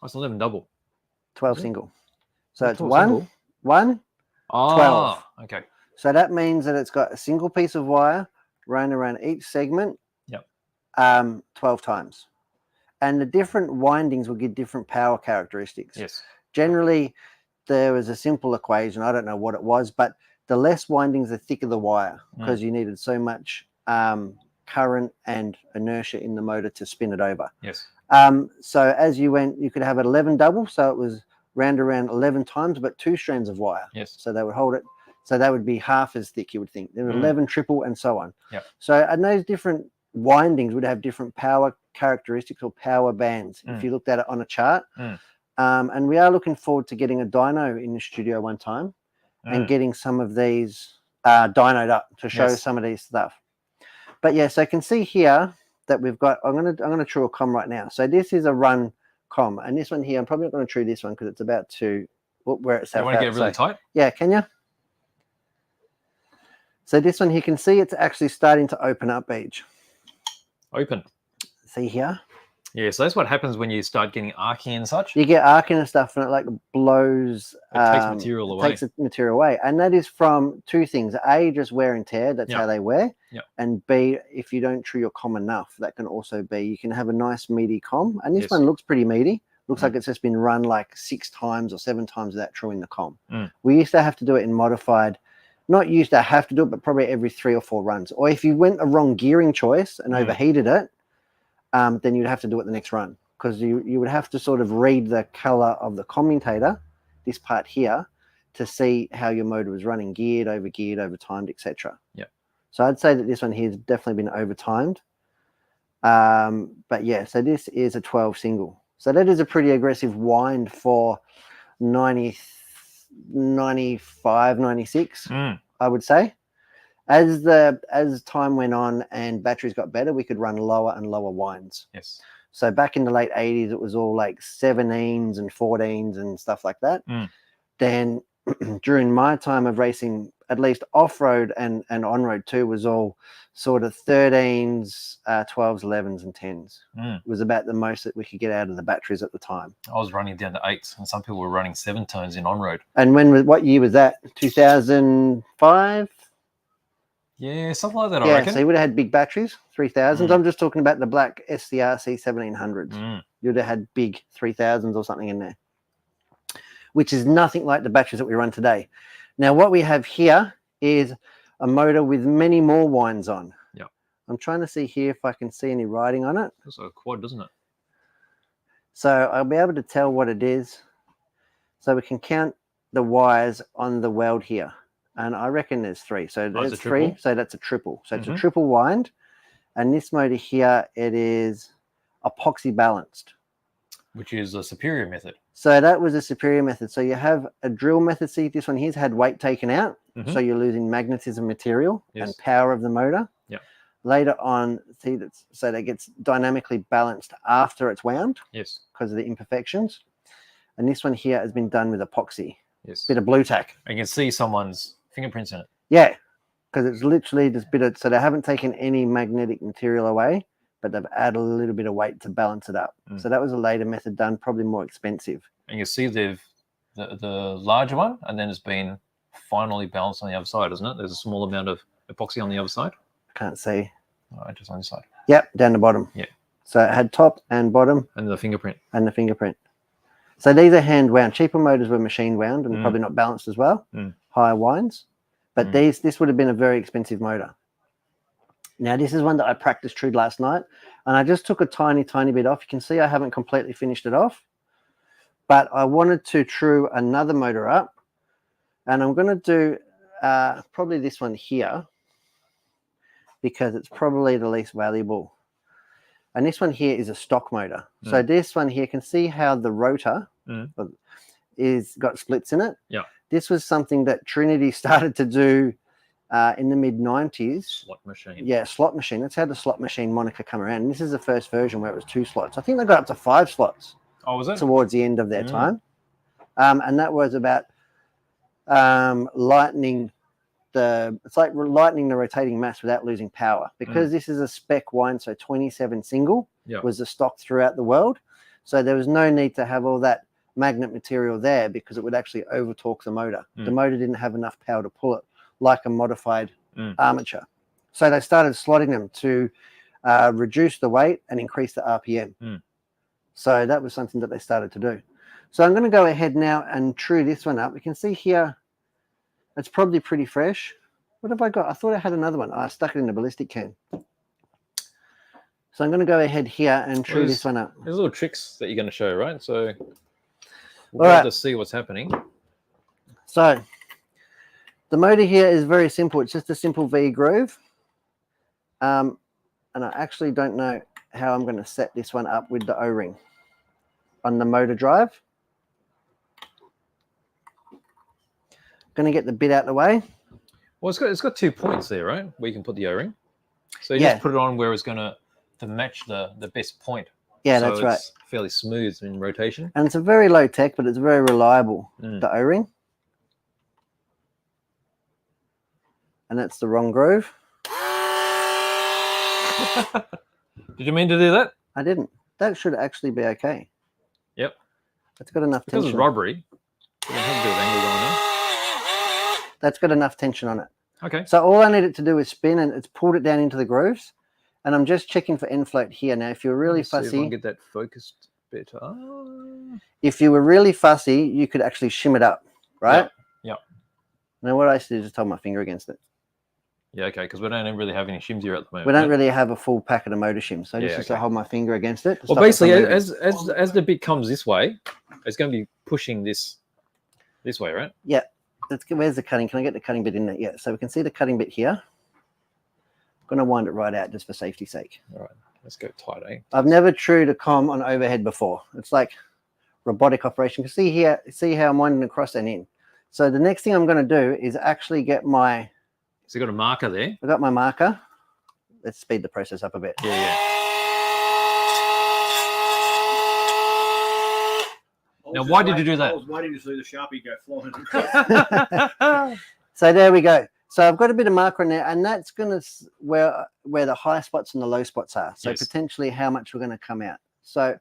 Oh, it's 11 double. 12 single. So it's Tall one, single? 1. Ah, okay. So that means that it's got a single piece of wire run around each segment Yep. 12 times. And the different windings will give different power characteristics. Yes. Generally, there was a simple equation. I don't know what it was, but the less windings, the thicker the wire, because you needed so much current and inertia in the motor to spin it over. Yes. So as you went, you could have it 11 double. So it was round around 11 times, but 2 strands of wire. Yes. So they would hold it. So that would be half as thick, you would think. There were 11 triple and so on. Yeah. So and those different windings would have different power characteristics or power bands if you looked at it on a chart. And we are looking forward to getting a dyno in the studio one time and getting some of these dynoed up to show some of these stuff. But yeah, so I can see here that we've got, I'm gonna true a com right now. So this is a run com, and this one here, I'm probably not gonna true this one because it's about to where it's at. You want to get it really tight? Yeah, can you? So this one here, you can see it's actually starting to open up each. Open. See here? Yeah, so that's what happens when you start getting arcing and such. You get arcing and stuff, and it like blows. It takes material away. Takes the material away, and that is from 2 things: A, just wear and tear. That's how they wear. And B, if you don't true your com enough, that can also be. You can have a nice meaty com, and this one looks pretty meaty. Looks like it's just been run like 6 times or 7 times without truing the com. We used to have to do it in modified. Not used to have to do it, but probably every 3 or 4 runs. Or if you went a wrong gearing choice and overheated it, then you'd have to do it the next run, because you would have to sort of read the color of the commutator, this part here, to see how your motor was running, geared, over-timed, etc. Yeah. So I'd say that this one here has definitely been over-timed. But yeah, so this is a 12 single. So that is a pretty aggressive wind for 90, 95, 96, I would say. As time went on and batteries got better, we could run lower and lower winds. Yes. So back in the late 80s, it was all like 17s and 14s and stuff like that. Then during my time of racing, at least off-road and on-road too, was all sort of 13s, 12s, 11s and 10s. It was about the most that we could get out of the batteries at the time. I was running down to 8s, and some people were running 7 tones in on-road. And what year was that? 2005? Yeah, something like that, I Yeah, reckon. so you would have had big batteries, 3000s. I'm just talking about the black SCRC 1700s. You'd have had big 3000s or something in there, which is nothing like the batteries that we run today. Now, what we have here is a motor with many more winds on. Yeah. I'm trying to see here if I can see any writing on it. It's a quad, doesn't it? So I'll be able to tell what it is. So we can count the wires on the weld here. And I reckon there's 3. So there's 3. So that's a triple. So it's a triple wind. And this motor here, it is epoxy balanced, which is a superior method. So that was a superior method. So you have a drill method. See, this one here's had weight taken out. So you're losing magnetism material and power of the motor. Yeah. Later on, see, so that gets dynamically balanced after it's wound. Yes. Because of the imperfections. And this one here has been done with epoxy. Yes. Bit of blue tack. And you can see someone's fingerprints in it. Yeah. Because it's literally just so they haven't taken any magnetic material away, but they've added a little bit of weight to balance it up. So that was a later method done, probably more expensive. And you see the larger one, and then it's been finally balanced on the other side, isn't it? There's a small amount of epoxy on the other side. Can't see. Just on this side. Yep, down the bottom. Yeah. So it had top and bottom. And the fingerprint. And the fingerprint. So these are hand wound. Cheaper motors were machine wound and probably not balanced as well. Higher winds. But this would have been a very expensive motor. Now, this is one that I practiced trued last night. And I just took a tiny bit off. You can see I haven't completely finished it off. But I wanted to true another motor up. And I'm going to do probably this one here, because it's probably the least valuable. And this one here is a stock motor. So this one here, you can see how the rotor is got splits in it. Yeah. This was something that Trinity started to do in the mid-90s. Slot machine. Yeah, slot machine. That's how the slot machine moniker come around. And this is the first version where it was 2 slots. I think they got up to 5 slots. Oh, was it? Towards the end of their time. And that was about lightening it's like lightening the rotating mass without losing power, because this is a spec wind. So 27 single was the stock throughout the world. So there was no need to have all that magnet material there because it would actually over torque the motor. The Mm. motor didn't have enough power to pull it like a modified Mm. armature. So they started slotting them to reduce the weight and increase the RPM. Mm. So that was something that they started to do. So I'm going to go ahead now and true this one up. You can see here, it's probably pretty fresh. What have I got? I thought I had another one. I stuck it in the ballistic can. So I'm going to go ahead here and true this one up. There's little tricks that you're going to show, right? So we'll All be right. able to see what's happening. So the motor here is very simple. It's just a simple V groove. And I actually don't know how I'm going to set this one up with the O-ring on the motor drive. Going to get the bit out of the way. Well, it's got 2 points there, right? Where you can put the O-ring. So you Yeah. just put it on where it's going to match the best point. Yeah, So that's right. it's fairly smooth in rotation. And it's a very low tech, but it's very reliable, Mm. the O-ring. And that's the wrong groove. Did you mean to do that? I didn't. That should actually be okay. Yep. That's got enough Because tension. it's rubbery. You have a bit of angle going on. That's got enough tension on it. Okay. So all I need it to do is spin, and it's pulled it down into the grooves. And I'm just checking for end float here. Now, if you're really Let's see if I fussy, can get that focused bit. if you were really fussy, you could actually shim it up, right? Yeah. Now what I used to do is just hold my finger against it. Yeah, okay, because we don't really have any shims here at the moment. We don't right? really have a full packet of motor shims, so Yeah, just okay. hold my finger against it. to Well, stop it basically, from moving. as the bit comes this way, it's going to be pushing this way, right? Where's the cutting? Can I get the cutting bit in there? Yeah, so we can see the cutting bit here. I'm going to wind it right out just for safety's sake. All right, let's go tight, eh? I've never trued a com on overhead before. It's like robotic operation. You can see here, see how I'm winding across and in. So the next thing I'm going to do is actually get my, So you got a marker there. I got my marker. Let's speed the process up a bit. Yeah. Now, why did you do that? I was waiting to see the Sharpie go flying across. So there we go. So I've got a bit of marker in there, and that's going to where the high spots and the low spots are. So Yes. potentially how much we're going to come out. So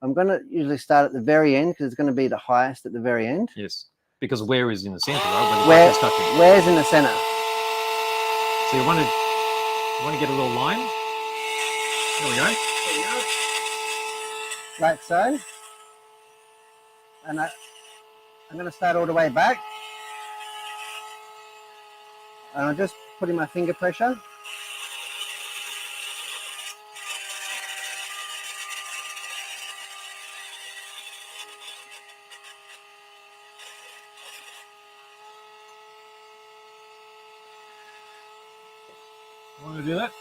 I'm going to usually start at the very end because it's going to be the highest at the very end. Yes, because where is in the center, right? Where, It's touching. where's in the center? So you want to get a little line. There we go. Like so. And I'm going to start all the way back. And I'm just putting my finger pressure. Want to do that?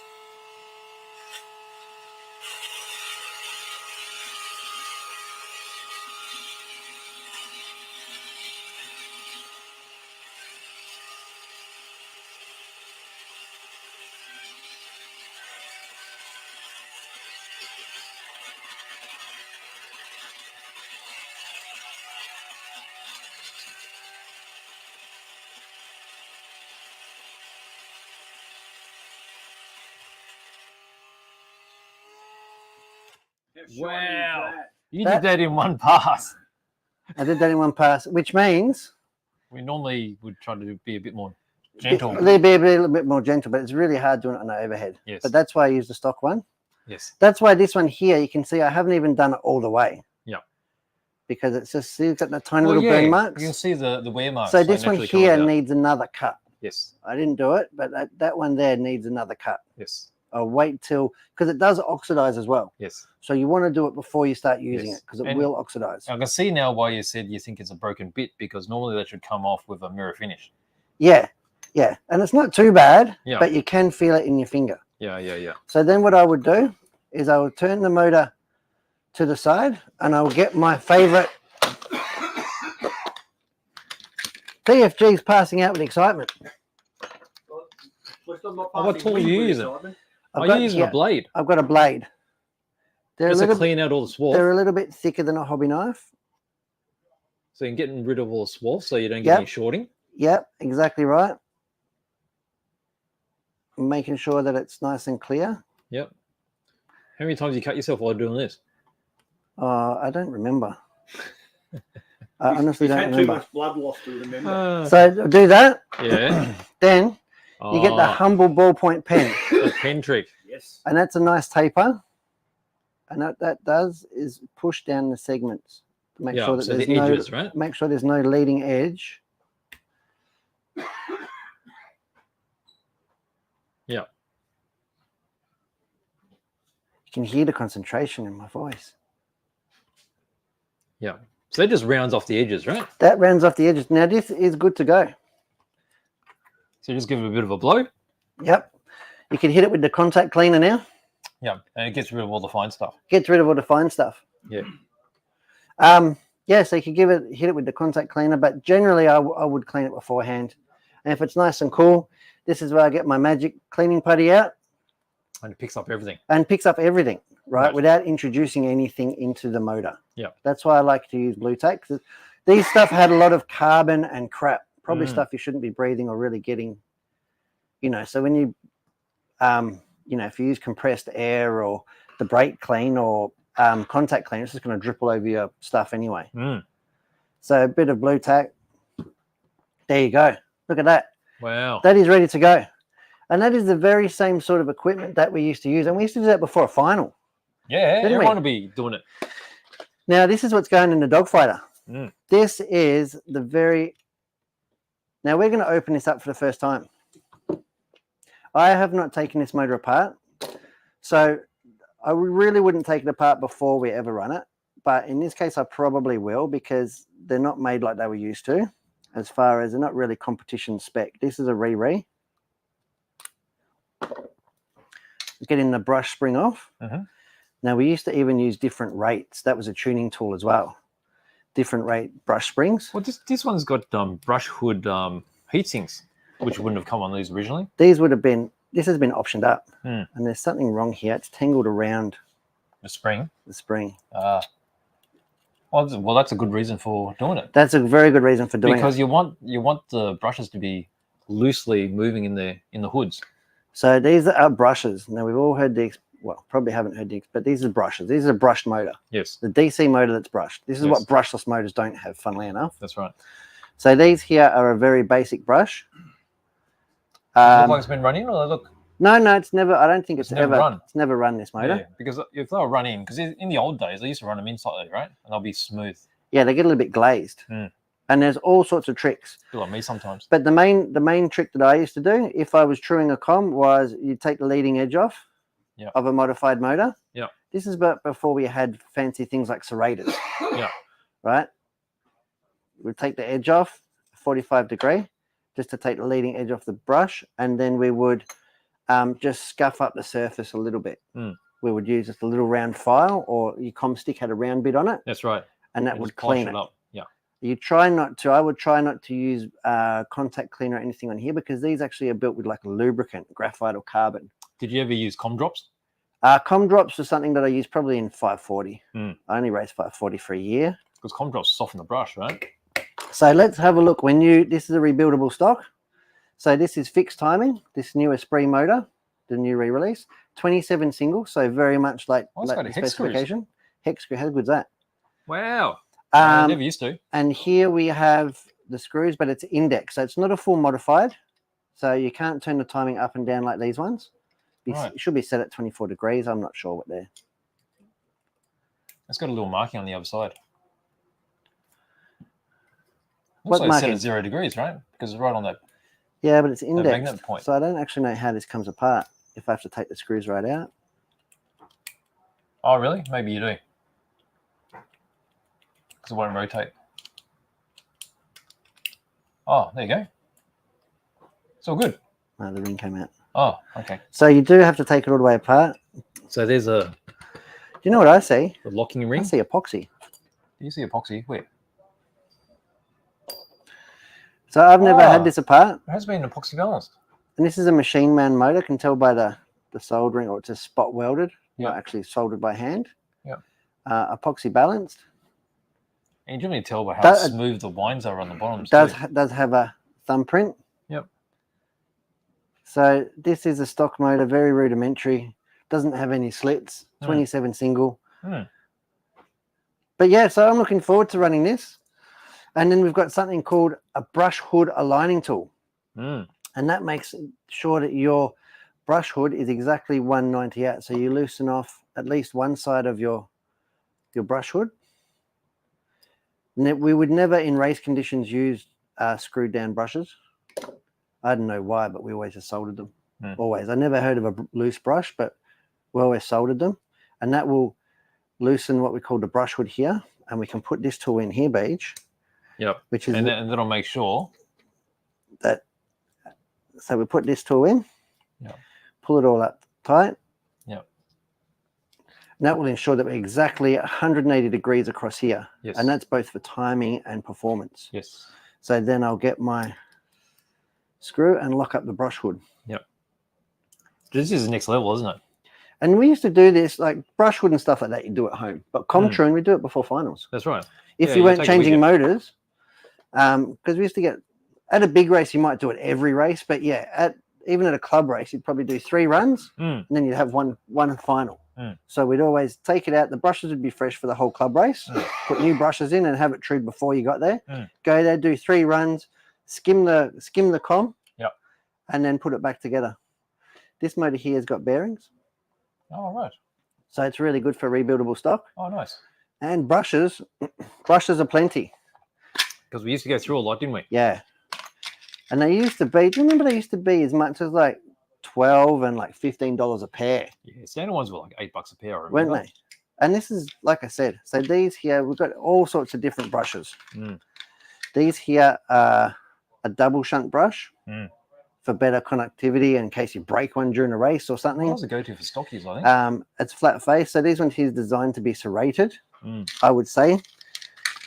Wow. You That- did that in one pass. I did that in one pass, which means We normally would try to be a bit more gentle. they'd be a little bit more gentle, but it's really hard doing it on the overhead. Yes. But that's why I use the stock one. Yes. That's why this one here, you can see I haven't even done it all the way. Yeah. Because it's just, see, it's got the tiny Well, little yeah, burn marks. you can see the wear marks. So like, this one naturally coming here out. needs another cut. Yes. I didn't do it, but that one there needs another cut. Yes. I'll wait till, because it does oxidize as well. Yes. So you want to do it before you start using Yes. it because it And- will oxidize. I can see now why you said you think it's a broken bit, because normally that should come off with a mirror finish. Yeah. Yeah. And it's not too bad, Yeah. but you can feel it in your finger. Yeah. So then what I would do is I would turn the motor to the side and I'll get my favorite. PFG's passing out with excitement. What tool are you using? I've Are got- you using yeah, a blade? I've got a blade. They're a, Just to little, clean out all the swarf. they're a little bit thicker than a hobby knife. So you're getting rid of all the swarf so you don't get Yep. any shorting. Yep, exactly right. Making sure that it's nice and clear. Yep. How many times you cut yourself while doing this? I don't remember. I honestly He's don't had too remember. much blood loss to remember. So do that. yeah. Then you get the Oh, humble ballpoint pen. the pen trick. Yes. And that's a nice taper. And what that does is push down the segments to make Yeah, sure that so there's the no edges, right? make sure there's no leading edge. Yeah. You can hear the concentration in my voice. Yeah. So that just rounds off the edges, right? That rounds off the edges. Now this is good to go. So just give it a bit of a blow. Yep. You can hit it with the contact cleaner now. Yeah, and it gets rid of all the fine stuff. Gets rid of all the fine stuff. Yeah. Yeah, so you could hit it with the contact cleaner, but generally I would clean it beforehand. And if it's nice and cool, this is where I get my magic cleaning putty out. And it picks up everything. And picks up everything, right? Right. Without introducing anything into the motor. Yeah. That's why I like to use blue tack. These stuff had a lot of carbon and crap. Probably stuff you shouldn't be breathing or really getting, so when you, if you use compressed air or the brake clean or contact cleaner, it's just going to drip all over your stuff anyway. So a bit of blue tack. There you go. Look at that. Wow. That is ready to go. And that is the very same sort of equipment that we used to use. And we used to do that before a final. Yeah, Didn't everyone we? will be doing it. Now, this is what's going in the dogfighter. Mm. This is the very... Now, we're going to open this up for the first time. I have not taken this motor apart. So I really wouldn't take it apart before we ever run it. But in this case, I probably will because they're not made like they were used to. As far as they're not really competition spec. This is a re-re. Getting the brush spring off. Now, we used to even use different rates. That was a tuning tool as well. Different rate brush springs. Well, this one's got brush hood heat sinks, which wouldn't have come on these originally. These would have been, this has been optioned up. Mm. And there's something wrong here. It's tangled around The spring. the spring. Well, that's a good reason for doing it. That's a very good reason for doing Because it. you want the brushes to be loosely moving in the hoods. So these are brushes. Now, we've all heard these. Well, probably haven't heard these, but these are brushes. These are a brushed motor. Yes, The DC motor that's brushed. This is Yes. what brushless motors don't have, funnily enough. that's right. So these here are a very basic brush. Look like it's been running, or they look. No, it's never. I don't think it's never ever run. It's never run this motor. Yeah, because if they'll run in, because in the old days they used to run them inside, right? And they'll be smooth. Yeah, they get a little bit glazed. Mm. And there's all sorts of tricks. Feel like me sometimes. But the main trick that I used to do, if I was truing a com, was you take the leading edge off Yeah. of a modified motor. Yeah. This is before we had fancy things like serrators. Yeah. Right? We'd take the edge off, 45 degree, just to take the leading edge off the brush, and then we would just scuff up the surface a little bit. Mm. We would use just a little round file, or your com stick had a round bit on it, That's right. and that And would just polish clean it. up. Yeah. You try not to. I would try not to use contact cleaner or anything on here because these actually are built with like a lubricant, graphite or carbon. Did you ever use com drops? Com drops was something that I used probably in 540. Mm. I only raced 540 for a year. Because com drops soften the brush, right? So let's have a look. This is a rebuildable stock. So this is fixed timing. This new Esprit motor, the new re-release, 27 single. So very much like, Oh, it's like got the a hex screws. specification. Hex screw. How good's that? Wow. I never used to. And here we have the screws, but it's index. So it's not a full modified. So you can't turn the timing up and down like these ones. Right. It should be set at 24 degrees. I'm not sure what they're. It's got a little marking on the other side. What Also it's set marking? at 0 degrees, right? Because it's right on that. Yeah, but it's magnet indexed. point. So I don't actually know how this comes apart if I have to take the screws right out. Oh, really? Maybe you do. Because it won't rotate. Oh, there you go. It's all good. No, the ring came out. Oh, okay. So you do have to take it all the way apart. So there's Do you know what I see? the locking I ring. see epoxy. Do you see epoxy? Where? So I've never Oh. had this apart. It has been epoxy balanced. And this is a machine man motor. I can tell by the soldering, or it's just spot welded, Yeah. not actually soldered by hand. Yeah. Epoxy balanced. And you can really tell by how That- smooth the wines are on the bottoms. Does too. does have a thumbprint. Yep. So this is a stock motor, very rudimentary. Doesn't have any slits. 27 single. Mm. But yeah, so I'm looking forward to running this. And then we've got something called a brush hood aligning tool. And that makes sure that your brush hood is exactly 190 out. So you loosen off at least one side of your brush hood. We would never in race conditions use screwed down brushes. I don't know why, but we always just soldered them. Always. I never heard of a loose brush, but we always soldered them. And that will loosen what we call the brush hood here. And we can put this tool in here, Beach. Yep. Which is and that'll make sure that. So we put this tool in. Yep. Pull it all up tight. Yep. And that will ensure that we're exactly 180 degrees across here. Yes. And that's both for timing and performance. Yes. So then I'll get my screw and lock up the brush hood. Yep. This is the next level, isn't it? And we used to do this, like brush hood and stuff like that, you do at home. But commentary, we do it before finals. That's right. If you weren't changing motors, because we used to get, at a big race, you might do it every race. But yeah, even at a club race, you'd probably do 3 runs, and then you'd have one final. So we'd always take it out. The brushes would be fresh for the whole club race. Put new brushes in and have it trued before you got there. Go there, do 3 runs, skim the com, and then put it back together. This motor here has got bearings. Oh, right. So it's really good for rebuildable stock. Oh, nice. And brushes are plenty. Because we used to go through a lot, didn't we? Yeah. And they used to be, do you remember they used to be as much as like $12 and like $15 a pair? Yeah, standard ones were like $8 a pair, I Weren't remember. they? And this is, like I said, so these here, we've got all sorts of different brushes. These here are a double shunt brush for better connectivity in case you break one during a race or something. That was a go-to for stockies, I think. It's flat face. So these ones here is designed to be serrated, I would say.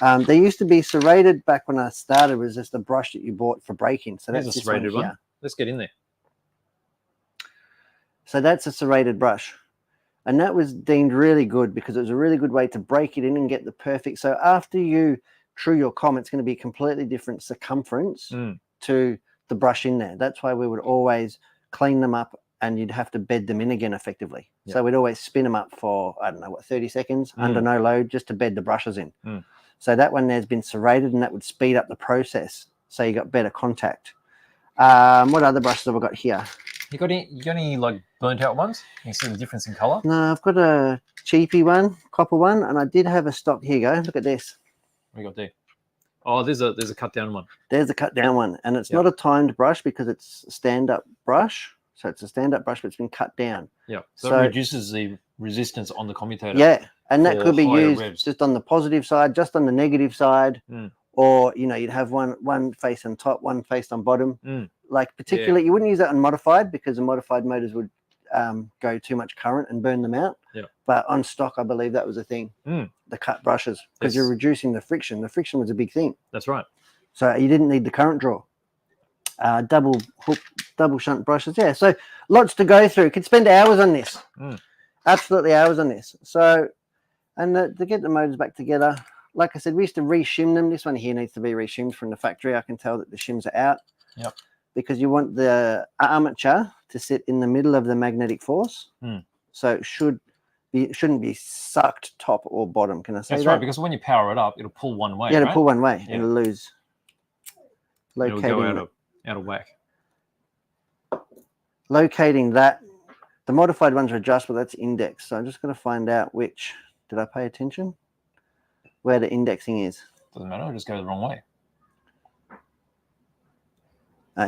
They used to be serrated back when I started. It was just a brush that you bought for braking. So that's a this serrated one one. here. Let's get in there. So that's a serrated brush. And that was deemed really good because it was a really good way to break it in and get the perfect. So after you true your com, it's going to be completely different circumference to the brush in there. That's why we would always clean them up and you'd have to bed them in again effectively. Yep. So we'd always spin them up for, I don't know, 30 seconds under no load just to bed the brushes in. So that one there's been serrated and that would speed up the process. So you got better contact. What other brushes have I got here? You got any like burnt out ones? You see the difference in color? No, I've got a cheapy one, copper one, and I did have a stock. Here you go. Look at this. What you got there? Oh, there's a cut down one. There's a cut down one, and it's not a timed brush because it's a stand up brush. So it's a stand up brush, but it's been cut down. Yeah. So it reduces the resistance on the commutator. Yeah, and that could be used revs. just on the positive side, just on the negative side, or you know, you'd have one face on top, one face on bottom. Like particularly, you wouldn't use that on modified because the modified motors would go too much current and burn them out. Yeah. But on stock, I believe that was a thing. The cut brushes because you're reducing the friction. The friction was a big thing. That's right. So you didn't need the current draw. Double hook, double shunt brushes. Yeah. So lots to go through. Could spend hours on this. Absolutely hours on this. So, and to get the motors back together, like I said, we used to re-shim them. This one here needs to be re-shimmed from the factory. I can tell that the shims are out. Yep. Because you want the armature to sit in the middle of the magnetic force. So it shouldn't be sucked top or bottom. Can I say that? That's right, because when you power it up, it'll pull one way. Yeah, it'll pull one way. It'll lose. It'll go out of whack. Locating that. The modified ones are adjustable. That's index. So I'm just going to find out which. Did I pay attention? Where the indexing is. Doesn't matter. It'll just go the wrong way.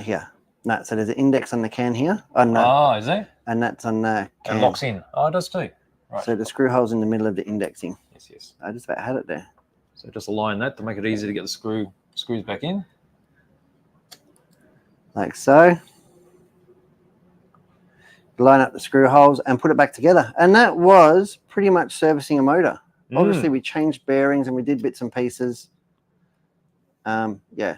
Here. No, so there's an index on the can here. Is there? And that's on the can. It locks in. Oh, it does too. Right. So the screw hole's in the middle of the indexing. Yes. I just about had it there. So just align that to make it easy to get the screws back in. Like so. Line up the screw holes and put it back together. And that was pretty much servicing a motor. Obviously, we changed bearings and we did bits and pieces. Yeah.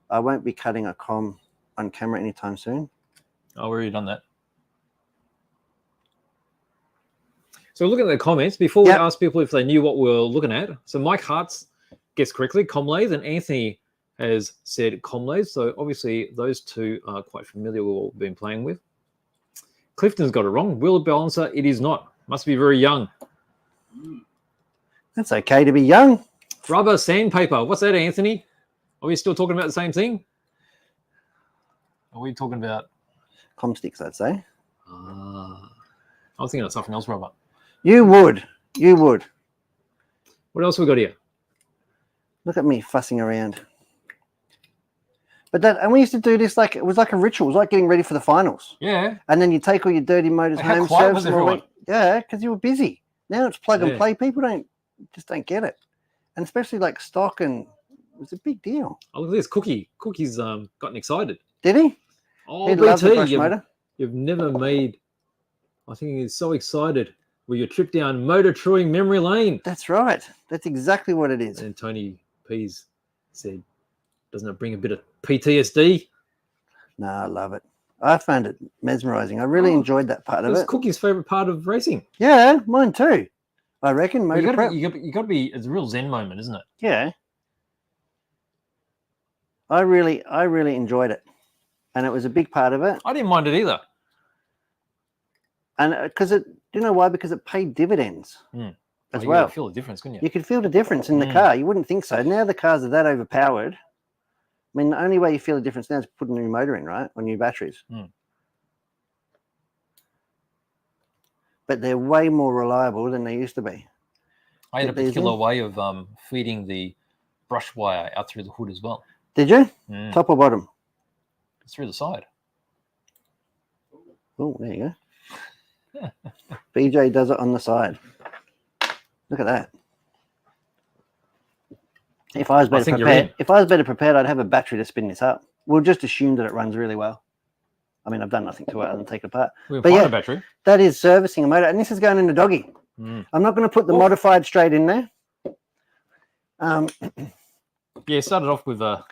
I won't be cutting a com on camera anytime soon. Oh, we've already done that. So looking at the comments, before we ask people if they knew what we were looking at, so Mike Hart's guessed correctly, Comlays, and Anthony has said Comlays. So obviously those two are quite familiar with what we've been playing with. Clifton's got it wrong. Wheel balancer, it is not. Must be very young. That's okay to be young. Rubber sandpaper. What's that, Anthony? Are we still talking about the same thing? Are we talking about... Com sticks, I'd say. I was thinking of something else, rubber. You would. What else we got here? Look at me fussing around. And we used to do this it was like a ritual. It was like getting ready for the finals. Yeah. And then you take all your dirty motors How home, quiet service was them all everyone? week. Yeah, because you were busy. Now it's plug and play. People just don't get it. And especially like stock, and it was a big deal. Oh, look at this. Cookie's gotten excited. Did he? Oh, He loves the BT, brush motor. you've never made... I think he's so excited with your trip down Motor Truing Memory Lane. That's right. That's exactly what it is. And Tony Pease said, doesn't it bring a bit of PTSD? No, I love it. I found it mesmerizing. I really enjoyed that part of It's it. Cookie's favorite part of racing. Yeah, mine too. I reckon. Motor prep. You got to be. It's a real zen moment, isn't it? Yeah. I really enjoyed it, and it was a big part of it. I didn't mind it either. And because do you know why? Because it paid dividends as You well. could feel the difference, couldn't you? You could feel the difference in the car. You wouldn't think so. Now the cars are that overpowered. I mean, the only way you feel the difference now is put a new motor in, right? Or new batteries. But they're way more reliable than they used to be. I had a particular way of feeding the brush wire out through the hood as well. Did you? Top or bottom? Through the side. Oh, there you go. BJ does it on the side. Look at that. If I was better prepared, I'd have a battery to spin this up. We'll just assume that it runs really well. I mean, I've done nothing to it other than take it apart. But yeah, a battery. That is servicing a motor, and this is going in the doggy. I'm not going to put the modified straight in there. Yeah, started off with a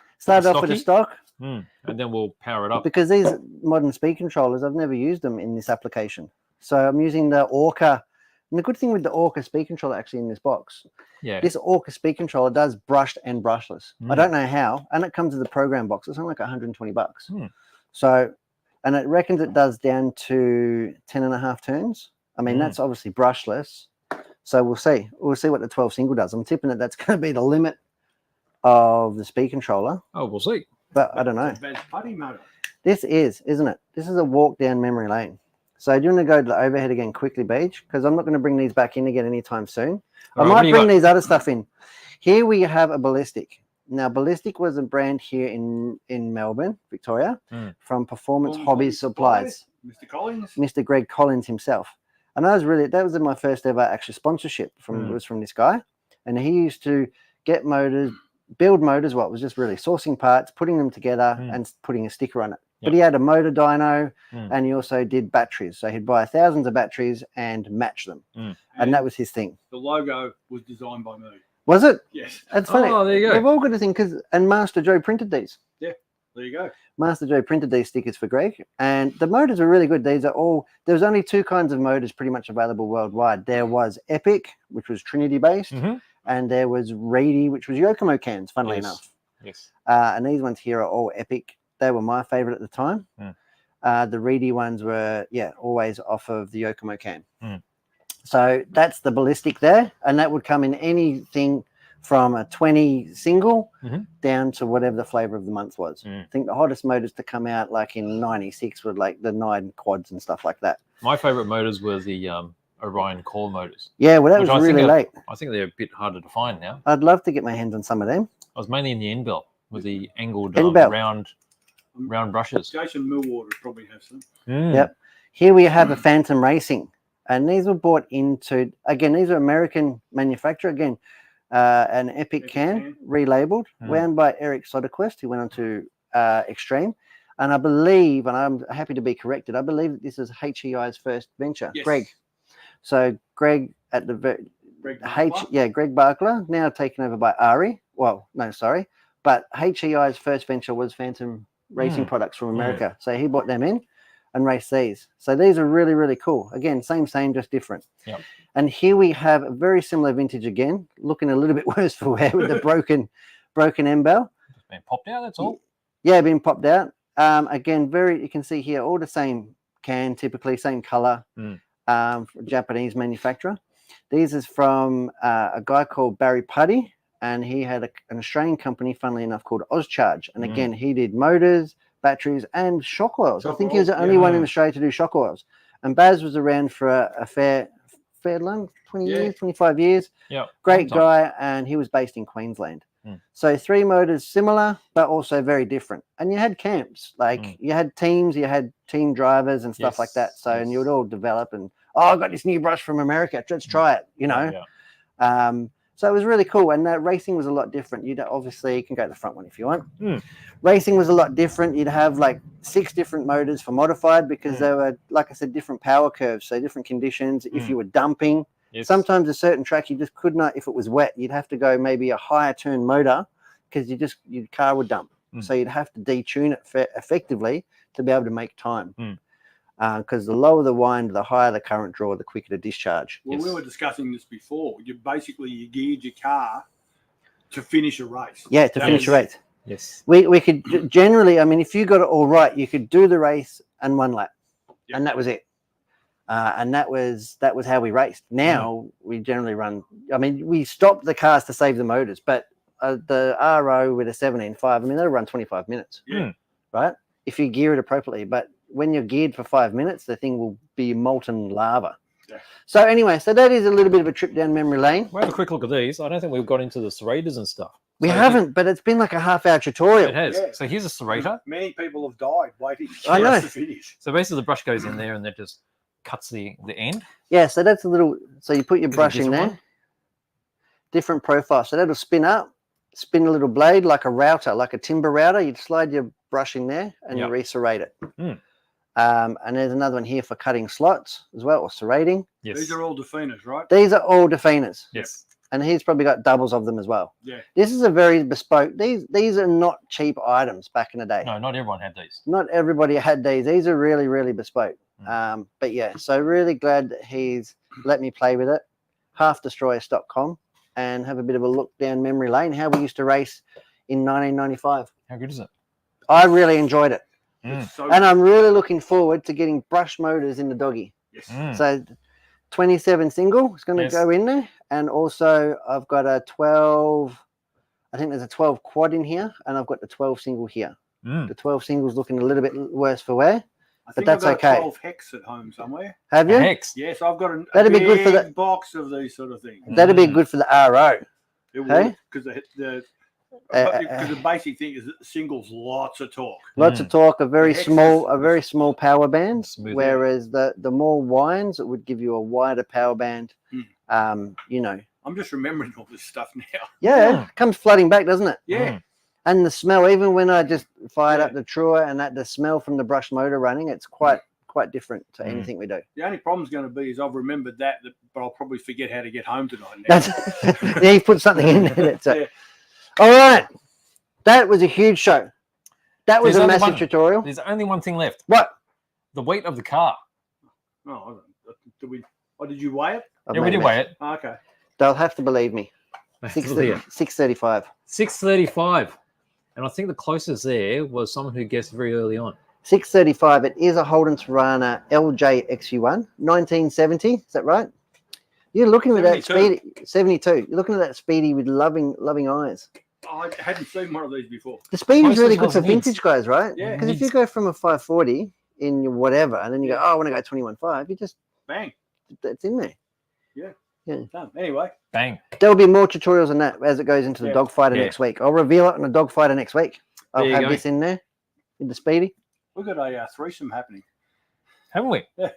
stock. And then we'll power it up. Because these modern speed controllers, I've never used them in this application. So I'm using the Orca. And the good thing with the Orca speed controller actually in this box, this Orca speed controller does brushed and brushless. I don't know how. And it comes with the program box. It's only like $120. So, and it reckons it does down to 10.5 turns. I mean, that's obviously brushless. So we'll see. We'll see what the 12 single does. I'm tipping that that's going to be the limit of the speed controller. Oh, we'll see. But I don't know. Buddy motor. This is, isn't it? This is a walk down memory lane. So do you want to go to the overhead again quickly, Beach? Because I'm not going to bring these back in again anytime soon. I might bring these other stuff in. Here we have a Ballistic. Now, Ballistic was a brand here in Melbourne, Victoria, from Performance Hobbies Supplies. Mr. Collins. Mr. Greg Collins himself. And that was my first ever actual sponsorship was from this guy. And he used to get motors, build motors. Well, it was just really sourcing parts, putting them together and putting a sticker on it. But he had a motor dyno and he also did batteries. So he'd buy thousands of batteries and match them. And that was his thing. The logo was designed by me. Was it? Yes. That's funny. Oh, there you go. They've all got a thing and Master Joe printed these. Yeah, there you go. Master Joe printed these stickers for Greg. And the motors are really good. There was only two kinds of motors pretty much available worldwide. There was Epic, which was Trinity based. And there was Reedy, which was Yokomo cans, funnily enough. Yes. And these ones here are all Epic. They were my favorite at the time. The Reedy ones were, always off of the Yokomo can. So that's the Ballistic there. And that would come in anything from a 20 single down to whatever the flavor of the month was. I think the hottest motors to come out like in 96 were like the 9 quads and stuff like that. My favorite motors were the Orion Core motors. Yeah, well, that was really late. I think they're a bit harder to find now. I'd love to get my hands on some of them. I was mainly in the N belt with the angled round brushes. Jason Millwater probably has some. Yep. Here we have a Phantom Racing. And these were bought into, again, these are American manufacturer. Again, an Epic can, relabeled, wound by Eric Soderquist, who went on to Extreme. And I believe, and I'm happy to be corrected, I believe that this is HEI's first venture. Yes. Greg. So Greg at the Greg Barkler, now taken over by Ari. Well, no, sorry. But HEI's first venture was Phantom Racing products from America. So he bought them in and raced these. So these are really, really cool. Again, same, just different. Yep. And here we have a very similar vintage again, looking a little bit worse for wear with the broken end bell. Just been popped out, that's all. Yeah, been popped out. Again, you can see here all the same can, typically same color, Japanese manufacturer. These is from a guy called Barry Putty, and he had an Australian company, funnily enough, called Ozcharge. And again, he did motors, batteries, and shock oils. I think he was the only one in Australia to do shock oils. And Baz was around for a fair long, 20 years, 25 years. Yeah. Great guy, and he was based in Queensland. So 3 motors similar, but also very different. And you had camps, like you had teams, you had team drivers and stuff like that. So, and you would all develop and, oh, I got this new brush from America. Let's try it, you know. So it was really cool. And racing was a lot different. You'd obviously, you can go to the front one if you want. Racing was a lot different. You'd have like 6 different motors for modified because they were, like I said, different power curves. So different conditions. If you were dumping, sometimes a certain track you just could not, if it was wet, you'd have to go maybe a higher turn motor because your car would dump. So you'd have to detune it effectively to be able to make time. Because the lower the wind, the higher the current draw, the quicker the discharge. Well, we were discussing this before. You geared your car to finish a race. Yeah, to finish a race. Yes. We could generally, I mean, if you got it all right, you could do the race and 1 lap, and that was it. And that was how we raced. Now we generally run. I mean, we stopped the cars to save the motors, but the RO with a 17.5, I mean, they'll run 25 minutes, right? If you gear it appropriately. But when you're geared for 5 minutes, the thing will be molten lava. So anyway, so that is a little bit of a trip down memory lane. We'll have a quick look at these. I don't think we've got into the serrators and stuff. We haven't, but it's been like a half-hour tutorial. It has. So here's a serrator. Many people have died waiting I know. to finish. So basically the brush goes in there and that just cuts the end. Yeah, so that's a little, so you put your Is it brush in there. different Different profile. So that'll spin up, spin a little blade like a router, like a timber router. You'd slide your brush in there and you reserrate it. And there's another one here for cutting slots as well, or serrating. Yes. These are all definers, right? These are all definers. Yes. And he's probably got doubles of them as well. Yeah. This is a very bespoke. These are not cheap items back in the day. No, not everyone had these. Not everybody had these. These are really, really bespoke. But yeah, so really glad that he's let me play with it. halfdestroyers.com and have a bit of a look down memory lane, how we used to race in 1995. How good is it? I really enjoyed it. So And I'm really looking forward to getting brush motors in the doggy. yes. So 27 single is going to go in there. And also I've got a 12, I think there's a 12 quad in here, and I've got the 12 single here. The 12 single's looking a little bit worse for wear. I But think that's I've got okay. a 12 hex at home somewhere. Have you? Hex. Yes, I've got a That'd be good for big the- box of these sort of things. That'd be good for the RO. It Hey? would, because the Uh, basic thing is that singles lots of torque. Lots of torque, a very The hex small power band. Smooth. Whereas the more winds, it would give you a wider power band. You know, I'm just remembering all this stuff now. it comes flooding back, doesn't it? Yeah. And the smell, even when I just fired up the Truer and the smell from the brush motor running, it's quite different to anything we do. The only problem's going to be is I've remembered that, but I'll probably forget how to get home tonight. Now. That's, yeah, you put something in there. That's it. Yeah. All right. That was a huge show. That was There's a only massive one- tutorial. There's only one thing left. What? The weight of the car. No, I don't. Did you weigh it? Yeah, we did weigh it. Oh, okay. They'll have to believe me. Look 635. 635. And I think the closest there was someone who guessed very early on. 635. It is a Holden Torana LJ XU1, 1970. Is that right? You're looking at that 72. speedy. 72. You're looking at that speedy with loving eyes. I hadn't seen one of these before. The speed is really good Closest for was Nids. vintage guys, right? Yeah. Because if you go from a 540 in your whatever, and then you go, oh, I want to go 21.5, you just, Bang. that's in there. Done. Anyway. Bang. There will be more tutorials on that as it goes into the dogfighter Yeah. next week. I'll reveal it on the dogfighter next week. I'll There you have go. this in there with the speedy. We've got a threesome happening. Haven't we? Yeah.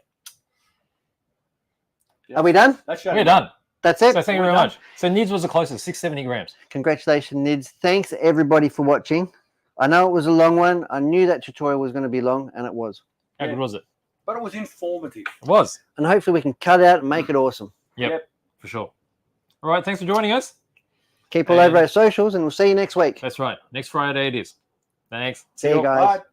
Are we done? That's We're done. That's it. So thank you very much. So Nids was the closest, 670 grams. Congratulations, Nids. Thanks everybody for watching. I know it was a long one. I knew that tutorial was going to be long, and it was. How Yeah. good was it? But it was informative. It was. And hopefully we can cut it out and make it awesome. Yep. For sure. All right. Thanks for joining us. Keep all over our socials, and we'll see you next week. That's right. Next Friday it is. Thanks. See you guys. Bye.